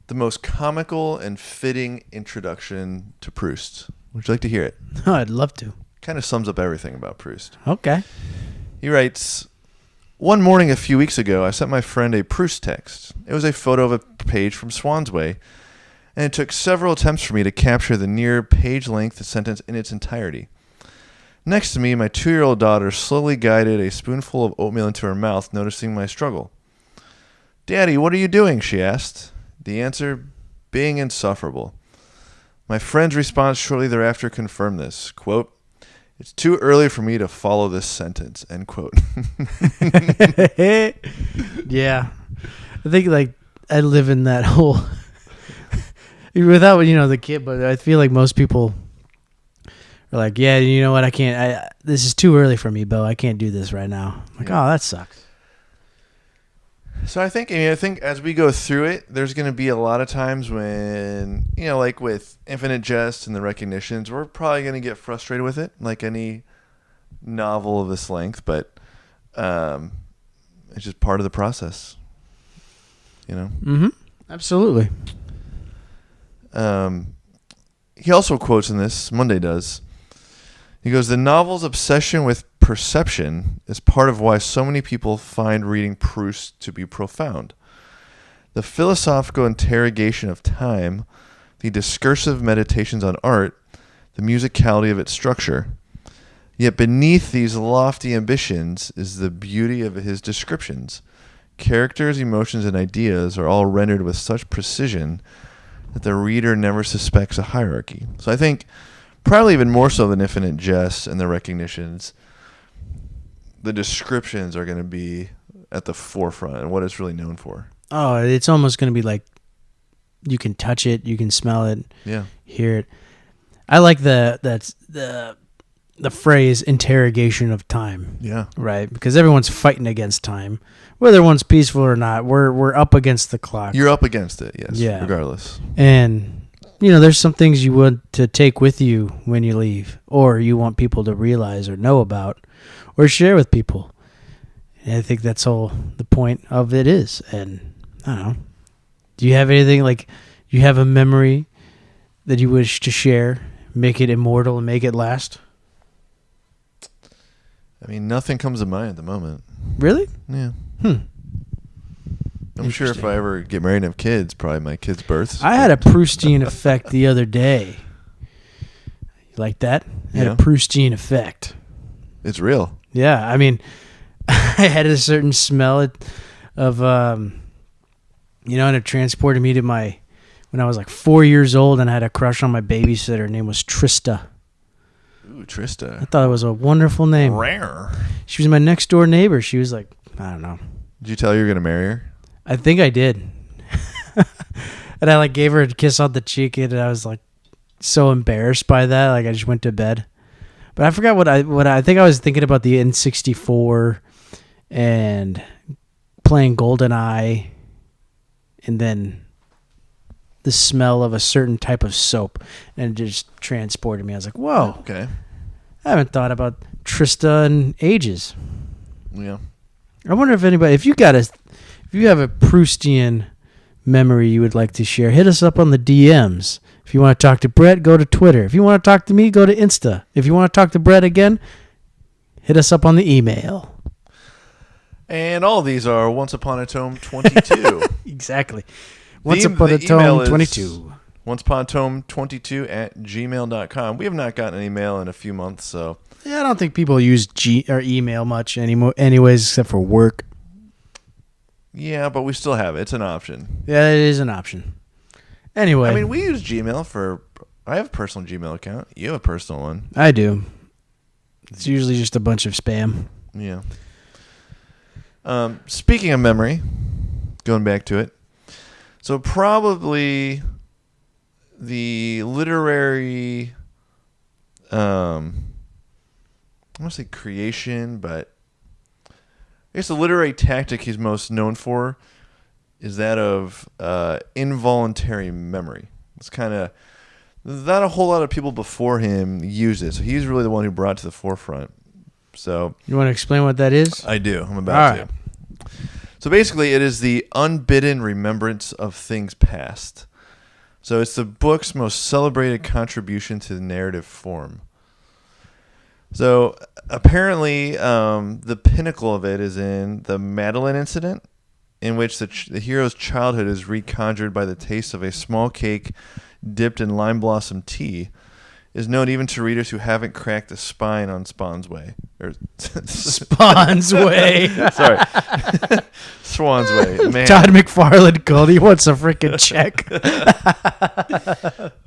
the most comical and fitting introduction to Proust. Would you like to hear it? Oh, I'd love to. Kind of sums up everything about Proust. Okay. He writes, one morning a few weeks ago, I sent my friend a Proust text. It was a photo of a page from Swann's Way, and it took several attempts for me to capture the near page-length sentence in its entirety. Next to me, my 2-year-old daughter slowly guided a spoonful of oatmeal into her mouth, noticing my struggle. "Daddy, what are you doing?" she asked. The answer being insufferable. My friend's response shortly thereafter confirmed this. Quote, "It's too early for me to follow this sentence." End quote. Yeah. I think I live in that whole without the kid, but I feel like most people are like, yeah, you know what, this is too early for me, Beau. I can't do this right now. I'm like, oh, that sucks. So I think as we go through it, there's going to be a lot of times when, like with Infinite Jest and the recognitions, we're probably going to get frustrated with it, like any novel of this length, but it's just part of the process, Mm-hmm. Absolutely. He also quotes in this, Monday does, he goes, "The novel's obsession with perception is part of why so many people find reading Proust to be profound. The philosophical interrogation of time, the discursive meditations on art, the musicality of its structure. Yet beneath these lofty ambitions is the beauty of his descriptions. Characters, emotions, and ideas are all rendered with such precision that the reader never suspects a hierarchy." So I think probably even more so than Infinite Jest and the recognitions, the descriptions are going to be at the forefront and what it's really known for. Oh, it's almost going to be like you can touch it, you can smell it, hear it. I like the phrase interrogation of time. Yeah. Right? Because everyone's fighting against time. Whether one's peaceful or not, we're up against the clock. You're up against it, yes, yeah. Regardless. And there's some things you want to take with you when you leave, or you want people to realize or know about or share with people. And I think that's all the point of it is. And I don't know. Do you have anything, like you have a memory that you wish to share, make it immortal and make it last? I mean, nothing comes to mind at the moment. Really? Yeah. I'm sure if I ever get married and have kids, probably my kids' births. I had a Proustian effect the other day. You like that? I had a Proustian effect. It's real. Yeah, I mean, I had a certain smell of, and it transported me to when I was like 4 years old, and I had a crush on my babysitter. Her name was Trista. Ooh, Trista. I thought it was a wonderful name. Rare. She was my next door neighbor. She was like, I don't know. Did you tell her you were going to marry her? I think I did. And I gave her a kiss on the cheek, and I was so embarrassed by that. I just went to bed. But I forgot what I think I was thinking about the N64 and playing GoldenEye, and then the smell of a certain type of soap, and it just transported me. I was like, whoa. Okay. I haven't thought about Trista in ages. Yeah. I wonder if you have a Proustian memory you would like to share, hit us up on the DMs. If you want to talk to Brett, go to Twitter. If you want to talk to me, go to Insta. If you want to talk to Brett again, hit us up on the email. And all of these are Once Upon a Tome 22. Exactly. Once Upon a Tome 22. Once Upon a Tome 22 at gmail.com. We have not gotten an email in a few months, so. Yeah, I don't think people use email much anymore, anyways, except for work. Yeah, but we still have it. It's an option. Yeah, it is an option. Anyway. I mean, we use Gmail for... I have a personal Gmail account. You have a personal one. I do. It's usually just a bunch of spam. Yeah. Speaking of memory, going back to it. So probably the literary... I want to say creation, but I guess the literary tactic he's most known for is that of involuntary memory. It's kind of not a whole lot of people before him use it, so he's really the one who brought it to the forefront. So you want to explain what that is? I do. I'm about to. So basically, it is the unbidden remembrance of things past. So it's the book's most celebrated contribution to the narrative form. So apparently, the pinnacle of it is in the Madeline incident, in which the hero's childhood is reconjured by the taste of a small cake dipped in lime blossom tea, is known even to readers who haven't cracked the spine on Spawn's Way. Or Spawn's Way. Sorry. Swan's Way. Man. Todd McFarlane called. He wants a freaking check.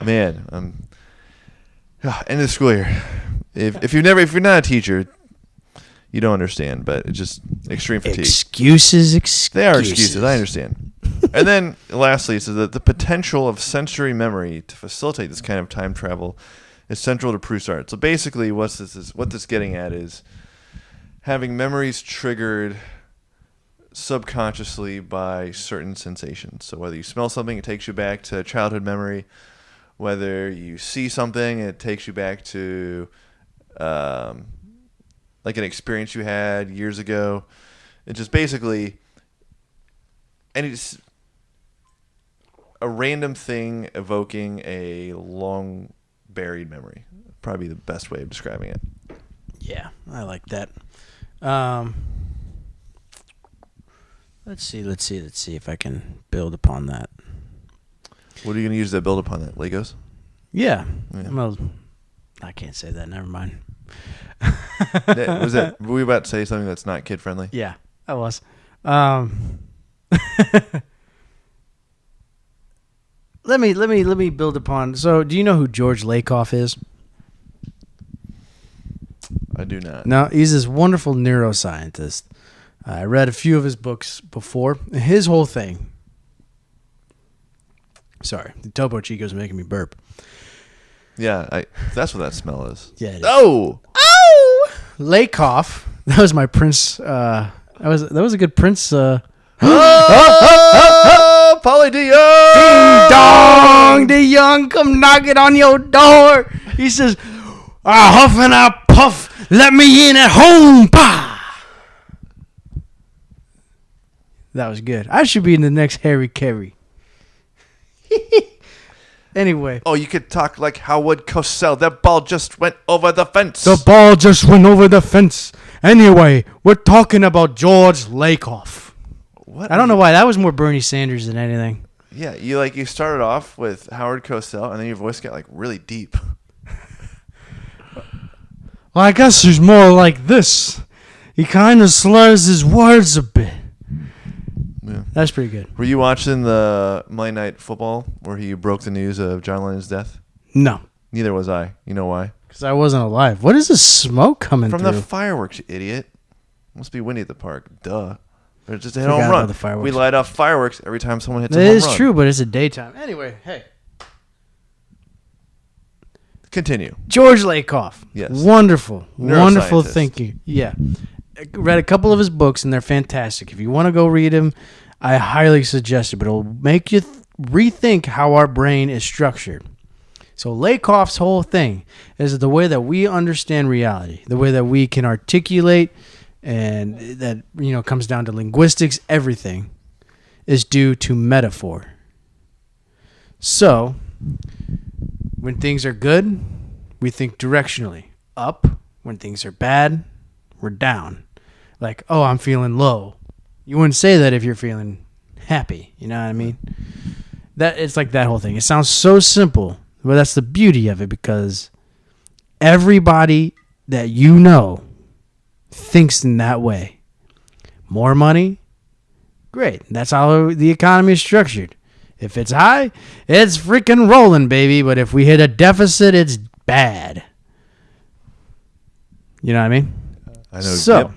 Man. End of the school year. If you're not a teacher, you don't understand, but it's just extreme fatigue. Excuses. They are excuses. I understand. And then lastly, so that the potential of sensory memory to facilitate this kind of time travel is central to Proust's art. So basically, what this is getting at is having memories triggered subconsciously by certain sensations. So whether you smell something, it takes you back to a childhood memory. Whether you see something, it takes you back to like an experience you had years ago. It just basically, and it's a random thing evoking a long buried memory. Probably the best way of describing it. Yeah, I like that. Let's see if I can build upon that. What are you going to use to build upon that? Legos? Yeah. Well, I can't say that. Never mind. Were we about to say something that's not kid friendly? Yeah, I was. Let me build upon. So, do you know who George Lakoff is? I do not. No, he's this wonderful neuroscientist. I read a few of his books before. His whole thing. Sorry, the Topo Chico's making me burp. Yeah, that's what that smell is. Yeah. It is. Oh! Lakoff. That was my Prince. That was a good Prince. Pauly D. Ding dong, the young come knocking on your door. He says, "I huff and I puff. Let me in at home." Bah! That was good. I should be in the next Harry Carey. Anyway. Oh, you could talk like Howard Cosell. That ball just went over the fence. The ball just went over the fence. Anyway, we're talking about George Lakoff. What? I don't know why. That was more Bernie Sanders than anything. Yeah, you started off with Howard Cosell, and then your voice got like really deep. Well, I guess there's more like this. He kind of slurs his words a bit. Yeah. That's pretty good. Were you watching the Monday Night Football where he broke the news of John Lennon's death? No. Neither was I. You know why? Because I wasn't alive. What is this smoke coming From through? the fireworks, you idiot. Must be windy at the park. Duh. They're just a Forgot home about run. the fireworks. We light off fireworks every time someone hits a It home is run. true, but it's a daytime. Anyway, hey. Continue. George Lakoff. Yes. Wonderful. Wonderful Neuroscientist. thinking. Yeah. I read a couple of his books, and they're fantastic. If you want to go read them, I highly suggest it, but it'll make you rethink how our brain is structured. So Lakoff's whole thing is the way that we understand reality, the way that we can articulate, and that comes down to linguistics, everything is due to metaphor. So when things are good, we think directionally up. When things are bad, we're down. Like, oh, I'm feeling low. You wouldn't say that if you're feeling happy. You know what I mean? That it's like that whole thing. It sounds so simple, but that's the beauty of it, because everybody that you know thinks in that way. More money? Great. That's how the economy is structured. If it's high, it's freaking rolling, baby. But if we hit a deficit, it's bad. You know what I mean? I know. So, Yep.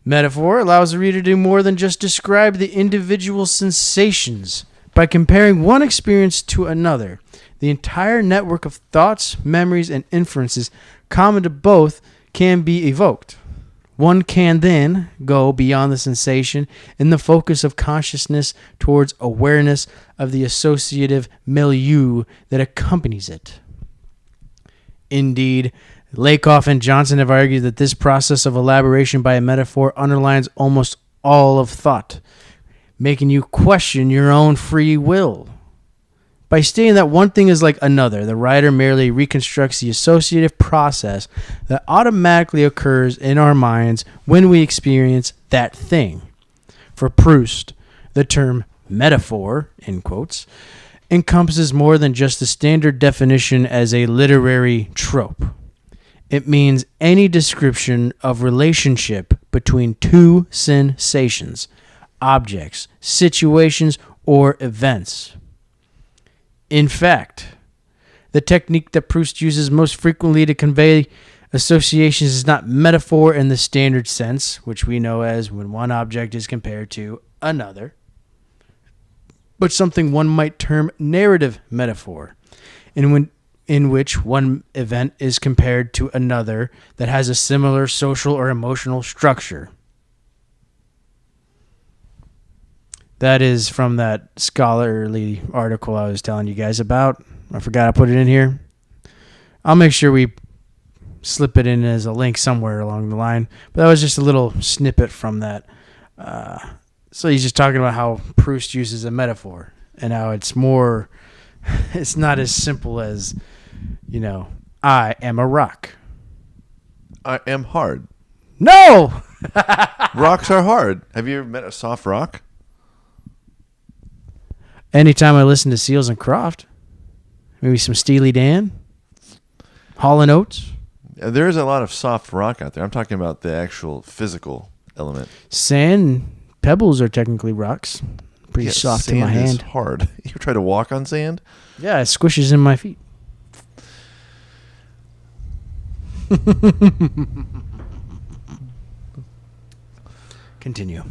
metaphor allows the reader to do more than just describe the individual sensations. By comparing one experience to another, the entire network of thoughts, memories, and inferences common to both can be evoked. One can then go beyond the sensation in the focus of consciousness towards awareness of the associative milieu that accompanies it. Indeed, Lakoff and Johnson have argued that this process of elaboration by a metaphor underlines almost all of thought, making you question your own free will. By stating that one thing is like another, the writer merely reconstructs the associative process that automatically occurs in our minds when we experience that thing. For Proust, the term metaphor, in quotes, encompasses more than just the standard definition as a literary trope. It means any description of relationship between two sensations, objects, situations, or events. In fact, the technique that Proust uses most frequently to convey associations is not metaphor in the standard sense, which we know as when one object is compared to another, but something one might term narrative metaphor, in which one event is compared to another that has a similar social or emotional structure. That is from that scholarly article I was telling you guys about. I forgot I put it in here. I'll make sure we slip it in as a link somewhere along the line. But that was just a little snippet from that. So he's just talking about how Proust uses a metaphor and how it's not as simple as, I am a rock. I am hard. No! Rocks are hard. Have you ever met a soft rock? Anytime I listen to Seals and Croft, maybe some Steely Dan, Hall & Oates. There is a lot of soft rock out there. I'm talking about the actual physical element. Sand, pebbles are technically rocks. Pretty soft in my hand. Sand is hard. You ever try to walk on sand? Yeah, it squishes in my feet. Continue.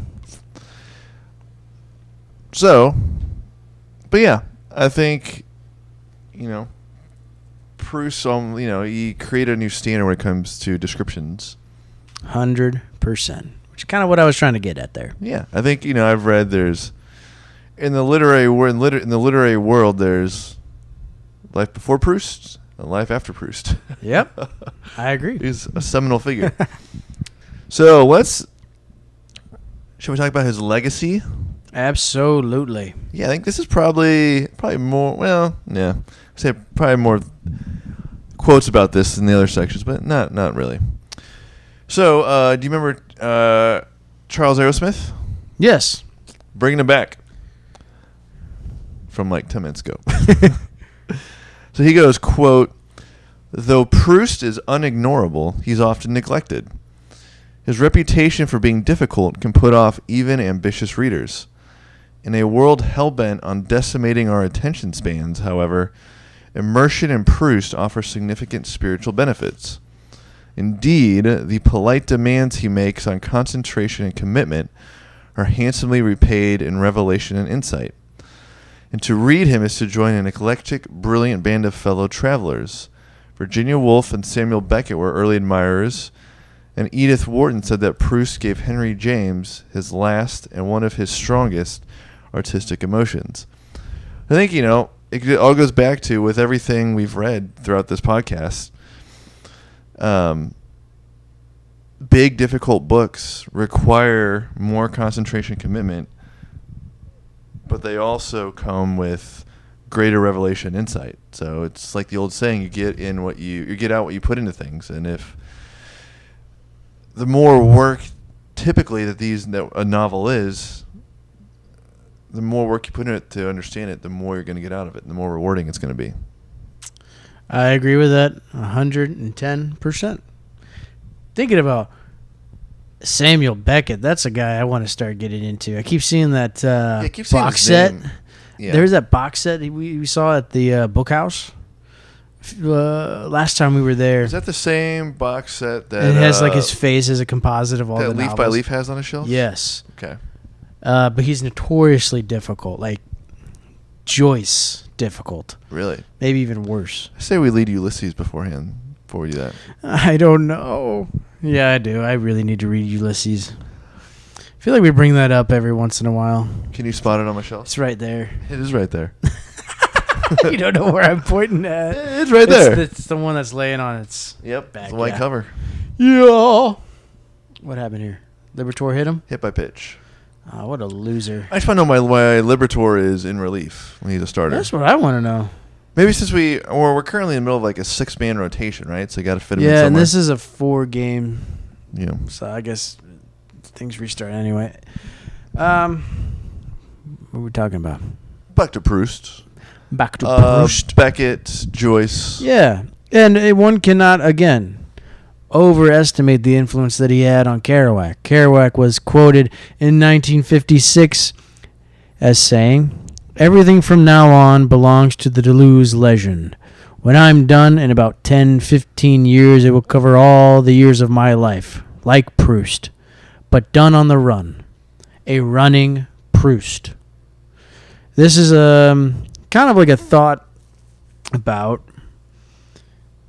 So, but yeah, I think, Proust, he created a new standard when it comes to descriptions. 100%. Which is kind of what I was trying to get at there. Yeah, I think, I've read there's, in the literary world, there's life before Proust and life after Proust. Yep, I agree. He's a seminal figure. So shall we talk about his legacy? Absolutely. Yeah, I think this is probably more. Well, yeah, I'd say probably more quotes about this in the other sections, but not really. So, do you remember Charles Aerosmith? Yes. Bringing it back from like 10 minutes ago. So he goes, quote, "Though Proust is unignorable, he's often neglected. His reputation for being difficult can put off even ambitious readers. In a world hell-bent on decimating our attention spans, however, immersion in Proust offers significant spiritual benefits. Indeed, the polite demands he makes on concentration and commitment are handsomely repaid in revelation and insight. And to read him is to join an eclectic, brilliant band of fellow travelers. Virginia Woolf and Samuel Beckett were early admirers, and Edith Wharton said that Proust gave Henry James his last and one of his strongest artistic emotions." I think, it all goes back to, with everything we've read throughout this podcast, big, difficult books require more concentration and commitment, but they also come with greater revelation and insight. So it's like the old saying, you get out what you put into things. And if the more work typically that a novel is, the more work you put in it to understand it, the more you're going to get out of it, and the more rewarding it's going to be. I agree with that 110%. Thinking about Samuel Beckett. That's a guy I want to start getting into. I keep seeing that I keep seeing box his set. name. Yeah. There's that box set we saw at the book house last time we were there. Is that the same box set that it has like his face as a composite of all that the Leaf novels. by Leaf has on his shelf? Yes. Okay. But he's notoriously difficult. Like Joyce difficult. Really? Maybe even worse. I say we lead Ulysses beforehand before we do that. I don't know. Yeah, I do. I really need to read Ulysses. I feel like we bring that up every once in a while. Can you spot it on my shelf? It's right there. It is right there. You don't know where I'm pointing at. It's right there. It's the one that's laying on its Yep. back. It's the white cover. Yeah. What happened here? Libertor hit him? Hit by pitch. Oh, what a loser. I just want to know why Libertor is in relief when he's a starter. That's what I want to know. Maybe since we're currently in the middle of like a 6-man rotation, right? So you got to fit him in Yeah, somewhere. and this is a 4-game. Yeah. So I guess things restart anyway. What were we talking about? Back to Proust. Back to Proust. Beckett, Joyce. Yeah, and one cannot, again, overestimate the influence that he had on Kerouac. Kerouac was quoted in 1956 as saying, "Everything from now on belongs to the Deleuze legend. When I'm done in about 10, 15 years, it will cover all the years of my life, like Proust, but done on the run. A running Proust." This is kind of like a thought about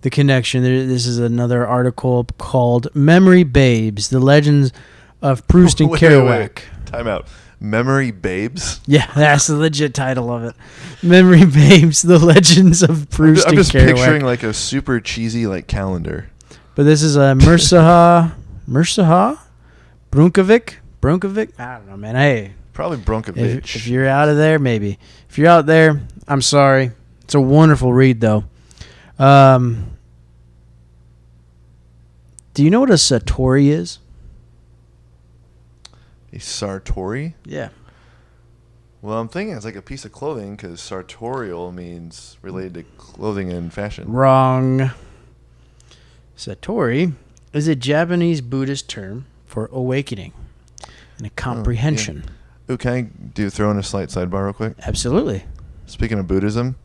the connection. This is another article called Memory Babes, The Legends of Proust and Kerouac. Time out. Memory Babes? Yeah, that's the legit title of it. Memory Babes, The Legends of Proust I'm and just Kerouac. picturing like a super cheesy like calendar. But this is a Mirzaha Brunkovic? I don't know, man. Hey, Probably Bronkovich. if you're out of there, maybe. If you're out there, I'm sorry. It's a wonderful read, though. Do you know what a satori is? A sartori? Yeah. Well, I'm thinking it's like a piece of clothing because sartorial means related to clothing and fashion. Wrong. Satori is a Japanese Buddhist term for awakening and a comprehension. Ooh, can I throw in a slight sidebar real quick? Absolutely. Speaking of Buddhism,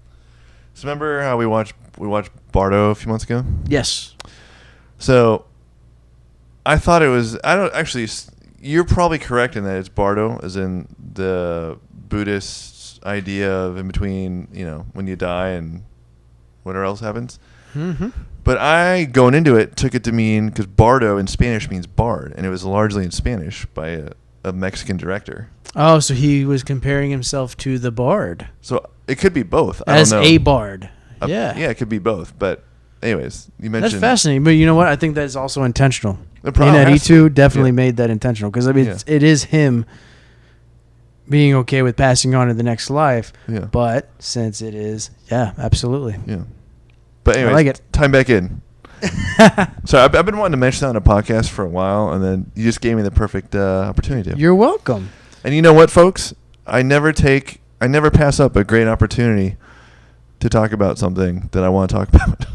so remember how we watched Bardo a few months ago? Yes. So I thought it was. I don't actually. You're probably correct in that it's Bardo, as in the Buddhist idea of in between, when you die and whatever else happens. Mm-hmm. But I, going into it, took it to mean, because Bardo in Spanish means bard, and it was largely in Spanish by a Mexican director. Oh, so he was comparing himself to the bard. So it could be both. As I don't know. a bard. Yeah. Yeah, it could be both. But anyways, you mentioned... That's fascinating. But you know what? I think that's also intentional. It probably has to Inaritu be. definitely Yeah. made that intentional. Because, I mean, Yeah. it is him being okay with passing on to the next life. Yeah. But since it is, yeah, absolutely. Yeah. But anyways, like it. time back in. So I've been wanting to mention that on a podcast for a while, and then you just gave me the perfect opportunity to. You're welcome. And you know what, folks? I never pass up a great opportunity to talk about something that I want to talk about.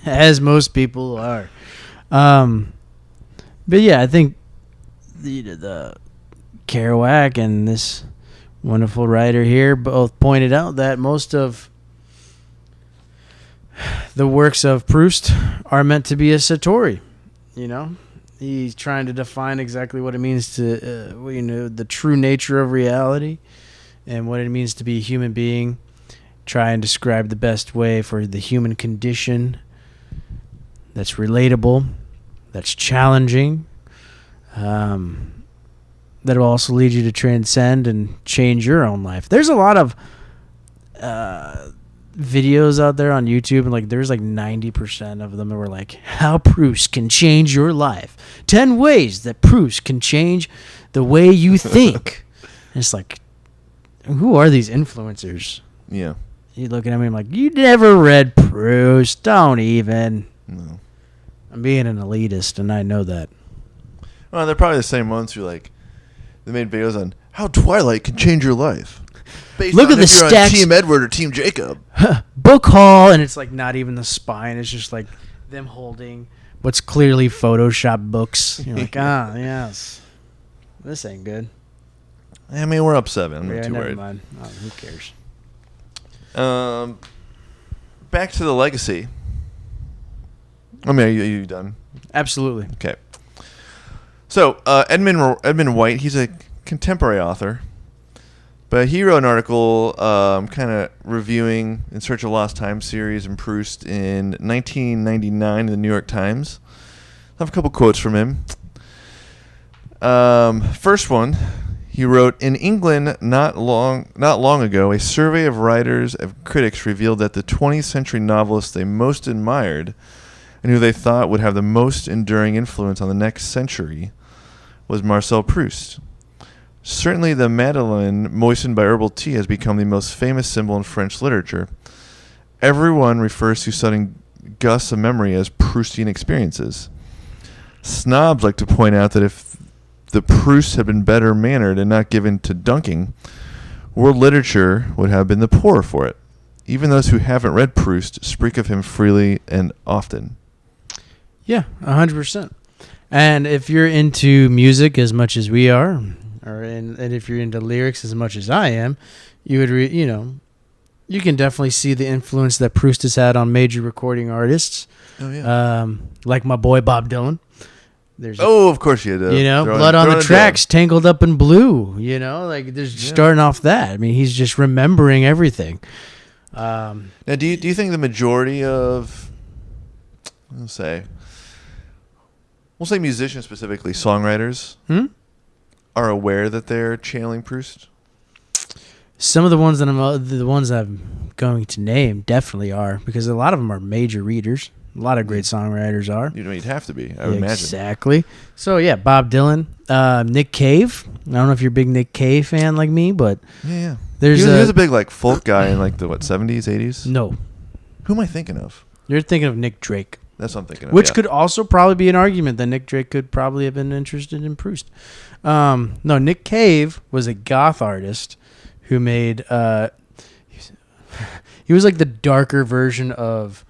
As most people are. But yeah, I think the Kerouac and this wonderful writer here both pointed out that most of the works of Proust are meant to be a satori. He's trying to define exactly what it means to, the true nature of reality and what it means to be a human being. Try and describe the best way for the human condition that's relatable, that's challenging, that will also lead you to transcend and change your own life. There's a lot of videos out there on YouTube, and there's 90% of them that were like, how Proust can change your life. 10 ways that Proust can change the way you think. And it's like, who are these influencers? Yeah. You looking at me, I'm like, you never read Proust. Don't even. No. I'm being an elitist, and I know that. Well, they're probably the same ones who they made videos on how Twilight can change your life. Based Look on at the if you're on stacks. Team Edward or Team Jacob. Book haul, and it's not even the spine. It's just them holding what's clearly Photoshop books. You're like, yes, this ain't good. I mean, we're up 7. I'm not too never worried. mind. Oh, who cares? Back to the legacy. I mean, are you done? Absolutely. Okay. So Edmund White, he's a contemporary author, but he wrote an article kind of reviewing In Search of Lost Time series and Proust in 1999 in the New York Times. I have a couple quotes from him. First one, he wrote, "In England, not long ago, a survey of writers and critics revealed that the 20th century novelist they most admired and who they thought would have the most enduring influence on the next century was Marcel Proust. Certainly the Madeleine moistened by herbal tea has become the most famous symbol in French literature. Everyone refers to sudden gusts of memory as Proustian experiences. Snobs like to point out that if the Proust had been better mannered and not given to dunking, world literature would have been the poorer for it. Even those who haven't read Proust speak of him freely and often." Yeah, 100%. And if you're into music as much as we are, and if you're into lyrics as much as I am, you would you can definitely see the influence that Proust has had on major recording artists. Oh yeah. Like my boy Bob Dylan. Of course you did. Blood on the Tracks, Tangled Up in Blue. Like there's starting off that. I mean, he's just remembering everything. Now, do you think the majority of, we'll say musicians, specifically songwriters, are aware that they're channeling Proust? Some of the ones I'm going to name definitely are, because a lot of them are major readers. A lot of great songwriters are. You'd have to be, I would imagine. Exactly. So, yeah, Bob Dylan. Nick Cave. I don't know if you're a big Nick Cave fan like me, but... Yeah. He was a big folk guy in the 70s, 80s? No. Who am I thinking of? You're thinking of Nick Drake. That's what I'm thinking of, Which could also probably be an argument that Nick Drake could probably have been interested in Proust. No, Nick Cave was a goth artist who made... he was like the darker version of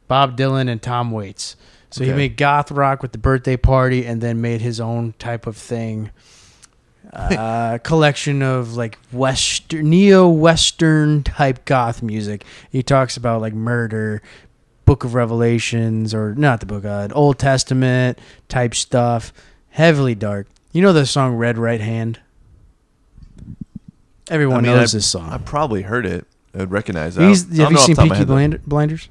Bob Dylan and Tom Waits. So he made goth rock with The Birthday Party and then made his own type of thing. Collection of like neo-Western type goth music. He talks about like murder, Book of Revelations, or not the book, Old Testament type stuff. Heavily dark. You know the song Red Right Hand? Everyone knows this song. I probably heard it. I would recognize that. Have you seen Peaky Blinders?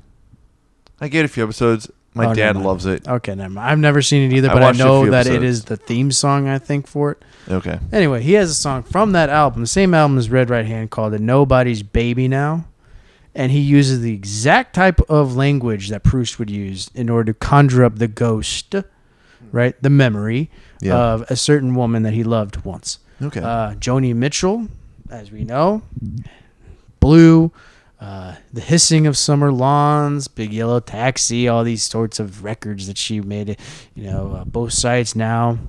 I get a few episodes. My dad loves it. Okay, never mind. I've never seen it either, but I know that it is the theme song, I think, for it. Okay. Anyway, he has a song from that album, the same album as Red Right Hand, called "A Nobody's Baby Now." And he uses the exact type of language that Proust would use in order to conjure up the ghost, right? The memory of a certain woman that he loved once. Okay. Joni Mitchell, as we know, Blue, The Hissing of Summer Lawns, Big Yellow Taxi, all these sorts of records that she made, Both Sides Now,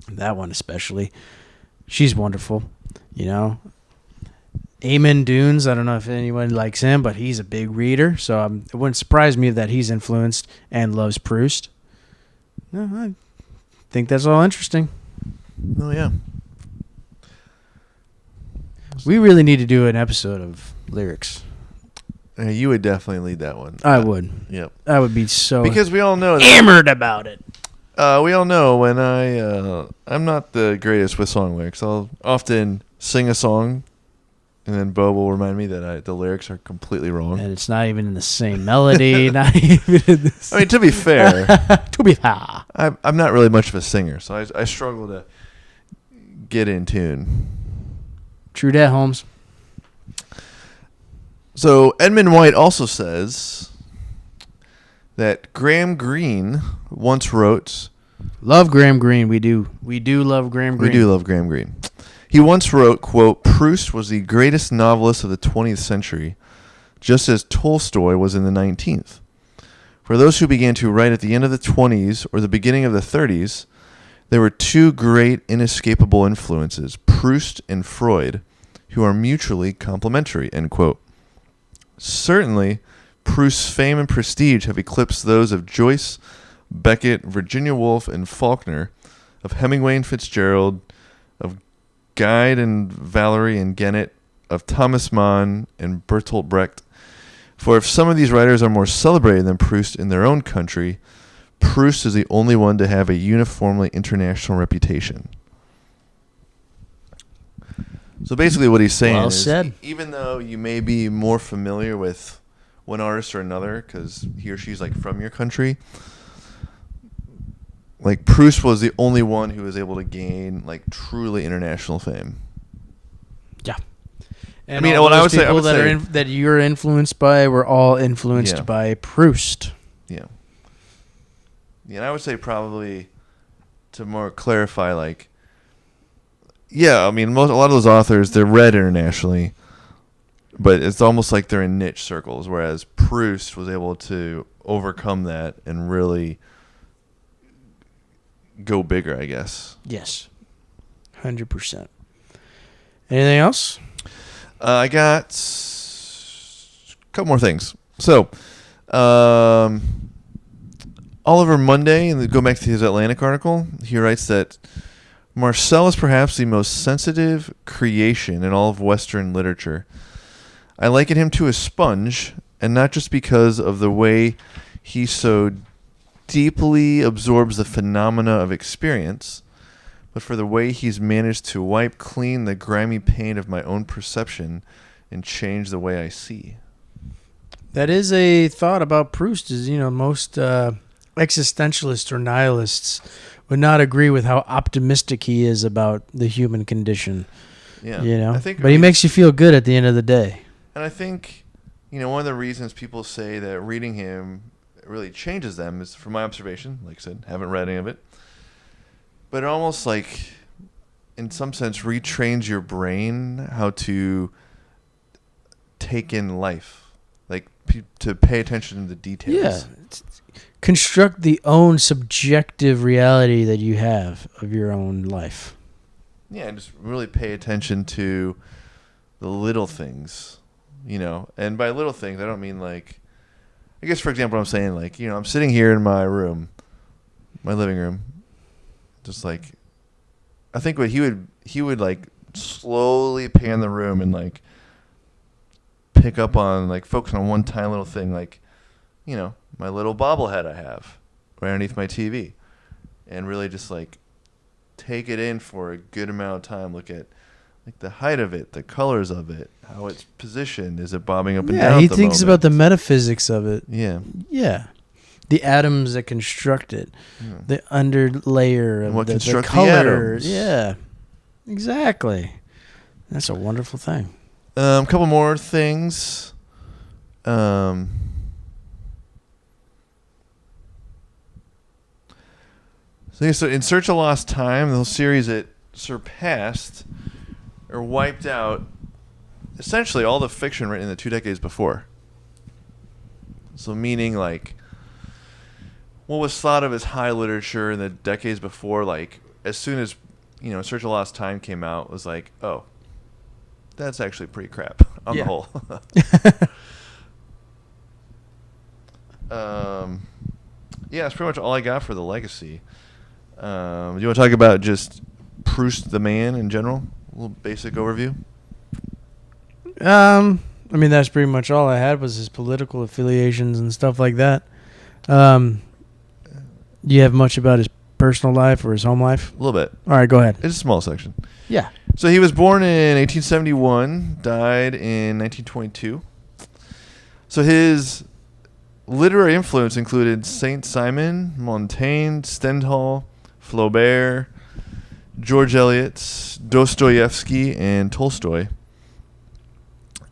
that one especially. She's wonderful, Eamon Dunes, I don't know if anyone likes him, but he's a big reader, so it wouldn't surprise me that he's influenced and loves Proust. No, I think that's all interesting. Oh, yeah. We really need to do an episode of lyrics. You would definitely lead that one. I would. Yep. I would be so... Because we all know... hammered about it. We all know when I'm not the greatest with song lyrics. I'll often sing a song, and then Beau will remind me that the lyrics are completely wrong. And it's not even in the same melody. Not even in the I mean, to be fair, I'm not really much of a singer, so I struggle to get in tune. True that, Holmes. So Edmund White also says that Graham Greene once wrote... Love Graham Greene. We do. We do love Graham Greene. We do love Graham Greene. He once wrote, quote, "Proust was the greatest novelist of the 20th century, just as Tolstoy was in the 19th. For those who began to write at the end of the 20s or the beginning of the 30s, there were two great inescapable influences, Proust and Freud, who are mutually complementary," end quote. Certainly, Proust's fame and prestige have eclipsed those of Joyce, Beckett, Virginia Woolf, and Faulkner, of Hemingway and Fitzgerald, of Guide and Valery and Gennett, of Thomas Mann and Bertolt Brecht. For if some of these writers are more celebrated than Proust in their own country, Proust is the only one to have a uniformly international reputation. So basically what he's saying Well is, said. even though you may be more familiar with one artist or another because he or she's like from your country, like Proust was the only one who was able to gain like truly international fame. Yeah. And I mean, all what I those would say- I people would that say- are that you're influenced by were all influenced Yeah. by Proust. Yeah. Yeah, and I would say probably to more clarify, like, yeah, I mean, a lot of those authors, they're read internationally, but it's almost like they're in niche circles, whereas Proust was able to overcome that and really go bigger, I guess. Yes. 100%. Anything else? I got a couple more things. So, Oliver Monday, and go back to his Atlantic article, he writes that Marcel is perhaps the most sensitive creation in all of Western literature. I liken him to a sponge, and not just because of the way he so deeply absorbs the phenomena of experience, but for the way he's managed to wipe clean the grimy paint of my own perception and change the way I see. That is a thought about Proust. Is most existentialists or nihilists would not agree with how optimistic he is about the human condition. Yeah, But he makes you feel good at the end of the day. And I think, one of the reasons people say that reading him really changes them is, from my observation, like I said, haven't read any of it, but it almost like, in some sense, retrains your brain how to take in life, like to pay attention to the details. Yeah. Construct the own subjective reality that you have of your own life. Yeah, and just really pay attention to the little things, And by little things, I don't mean like, I guess, for example, I'm saying like, I'm sitting here in my room, my living room, just like, I think what he would like slowly pan the room and like pick up on, like, focus on one tiny little thing, like, my little bobblehead I have right underneath my TV, and really just like take it in for a good amount of time. Look at like the height of it, the colors of it, how it's positioned. Is it bobbing up and down? Yeah, he at the thinks moment? about the metaphysics of it. Yeah. Yeah. The atoms that construct it, the underlayer of And what the constructs the colors. atoms. Yeah, exactly. That's a wonderful thing. A couple more things. So in Search of Lost Time, the whole series, it surpassed or wiped out essentially all the fiction written in the 2 decades before. So meaning like what was thought of as high literature in the decades before, like as soon as Search of Lost Time came out, was like, oh, that's actually pretty crap on the whole. Yeah, that's pretty much all I got for the legacy. Do you want to talk about just Proust the man in general? A little basic overview. I mean, that's pretty much all I had was his political affiliations and stuff like that. Do you have much about his personal life or his home life? A little bit. All right, go ahead. It's a small section. Yeah. So he was born in 1871, died in 1922. So his literary influence included Saint-Simon, Montaigne, Stendhal, Flaubert, George Eliot, Dostoevsky, and Tolstoy.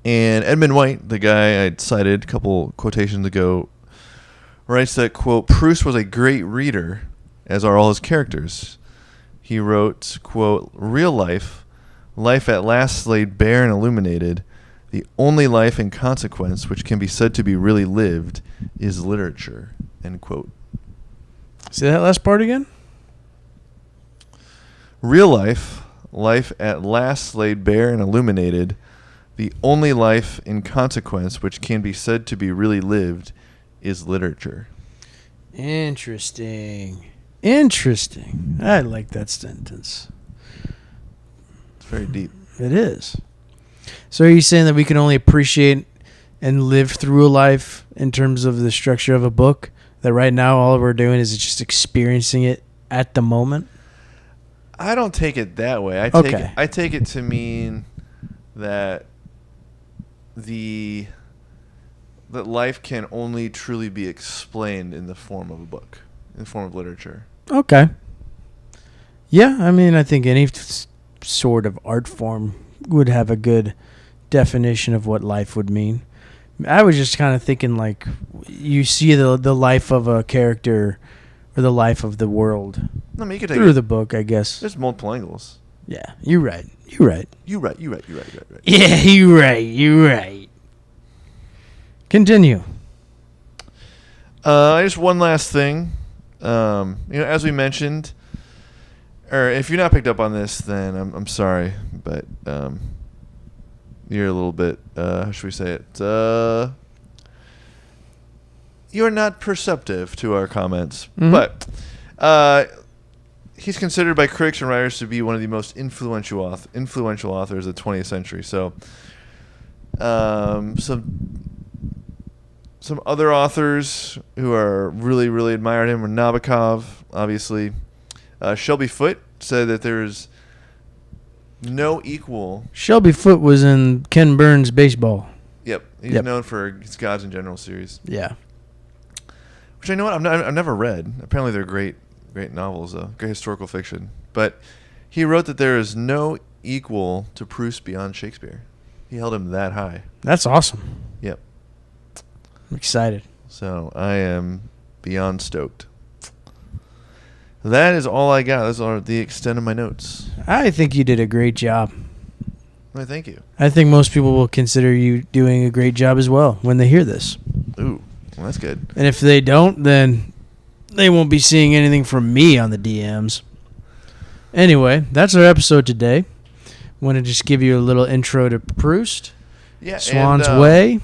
And Edmund White, the guy I cited a couple quotations ago, writes that, quote, Proust was a great reader, as are all his characters. He wrote, quote, real life, life at last laid bare and illuminated, the only life in consequence which can be said to be really lived is literature, end quote. Say that last part again? Real life, life at last laid bare and illuminated, the only life in consequence which can be said to be really lived is literature. Interesting. Interesting. I like that sentence. It's very deep. It is. So are you saying that we can only appreciate and live through a life in terms of the structure of a book? That right now all we're doing is just experiencing it at the moment? I don't take it that way. I take it to mean that that life can only truly be explained in the form of a book, in the form of literature. Okay. Yeah, I mean, I think any sort of art form would have a good definition of what life would mean. I was just kind of thinking, like, you see the life of a character or the life of the world You could take through the book, I guess. There's multiple angles. Yeah, you're right. You're right. You're right. Yeah, you're right. Continue. Just one last thing. As we mentioned, or if you're not picked up on this, then I'm sorry, but you're a little bit, how should we say it? You're not perceptive to our comments, but he's considered by critics and writers to be one of the most influential authors of the 20th century. So, some other authors who are really admired him were Nabokov, obviously. Shelby Foote said that there is no equal. Shelby Foote was in Ken Burns' Baseball. Yep, he's known for his Gods in General series. Yeah. Which I know I've never read. Apparently they're great novels, though. Great historical fiction. But he wrote that there is no equal to Proust beyond Shakespeare. He held him that high. That's awesome. Yep. I'm excited. So I am beyond stoked. That is all I got. Those are the extent of my notes. I think you did a great job. Well, thank you. I think most people will consider you doing a great job as well when they hear this. Ooh, well, that's good. And if they don't, then they won't be seeing anything from me on the DMs. Anyway, that's our episode today. Want to just give you a little intro to Proust. Yeah, Swan's Way.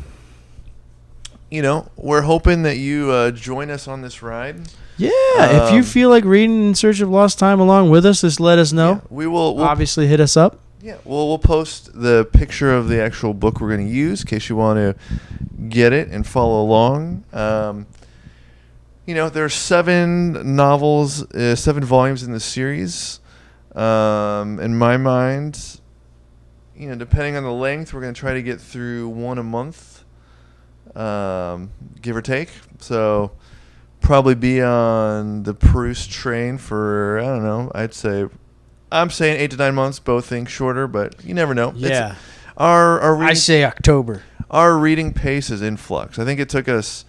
We're hoping that you join us on this ride. Yeah, if you feel like reading In Search of Lost Time along with us, just let us know. Yeah, we'll obviously hit us up. Yeah, we'll post the picture of the actual book we're going to use in case you want to get it and follow along. There are 7 novels, 7 volumes in the series. In my mind, depending on the length, we're going to try to get through 1 a month, give or take. So probably be on the Proust train for, I don't know, I'm saying 8 to 9 months, both things shorter, but you never know. Yeah. I say October. Our reading pace is in flux. I think it took us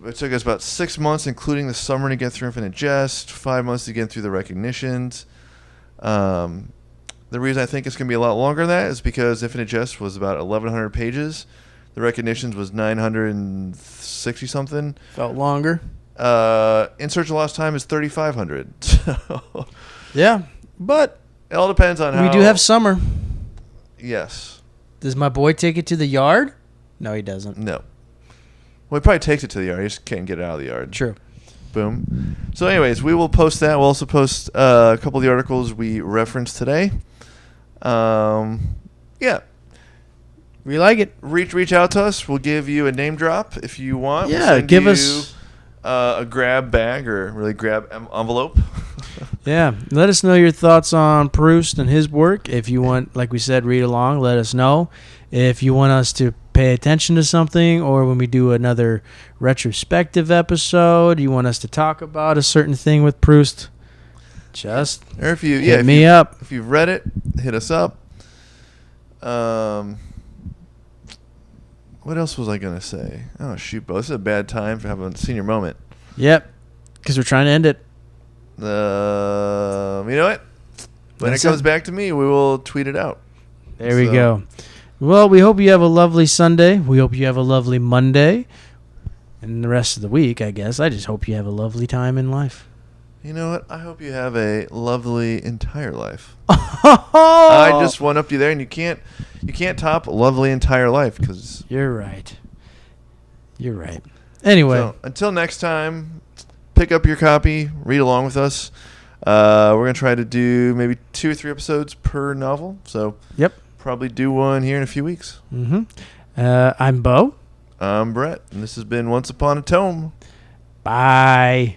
about 6 months, including the summer, to get through Infinite Jest, 5 months to get through the recognitions. The reason I think it's going to be a lot longer than that is because Infinite Jest was about 1,100 pages. The recognitions was 960 something. Felt longer. In Search of Lost Time is 3,500. So yeah, but it all depends on how. We do have summer. Yes. Does my boy take it to the yard? No, he doesn't. No. Well, he probably takes it to the yard. He just can't get it out of the yard. True. Boom. So anyways, we will post that. We'll also post a couple of the articles we referenced today. Yeah. We like it. Reach out to us. We'll give you a name drop if you want. Yeah, we'll give us a grab bag or really grab envelope. Yeah. Let us know your thoughts on Proust and his work. If you want, like we said, read along, let us know. If you want us to pay attention to something, or when we do another retrospective episode, you want us to talk about a certain thing with Proust, just or if you hit me up. If you've read it, hit us up. What else was I going to say? Oh, shoot, Beau. This is a bad time for having a senior moment. Yep, because we're trying to end it. You know what? When it comes back to me, we will tweet it out. There we go. Well, we hope you have a lovely Sunday. We hope you have a lovely Monday. And the rest of the week, I guess. I just hope you have a lovely time in life. You know what? I hope you have a lovely entire life. I just one up you there, and you can't top a lovely entire life because you're right. You're right. Anyway, So until next time, pick up your copy, read along with us. We're going to try to do maybe 2 or 3 episodes per novel. So yep. probably do one here in a few weeks. Mm-hmm. I'm Beau. I'm Brett, and this has been Once Upon a Tome. Bye.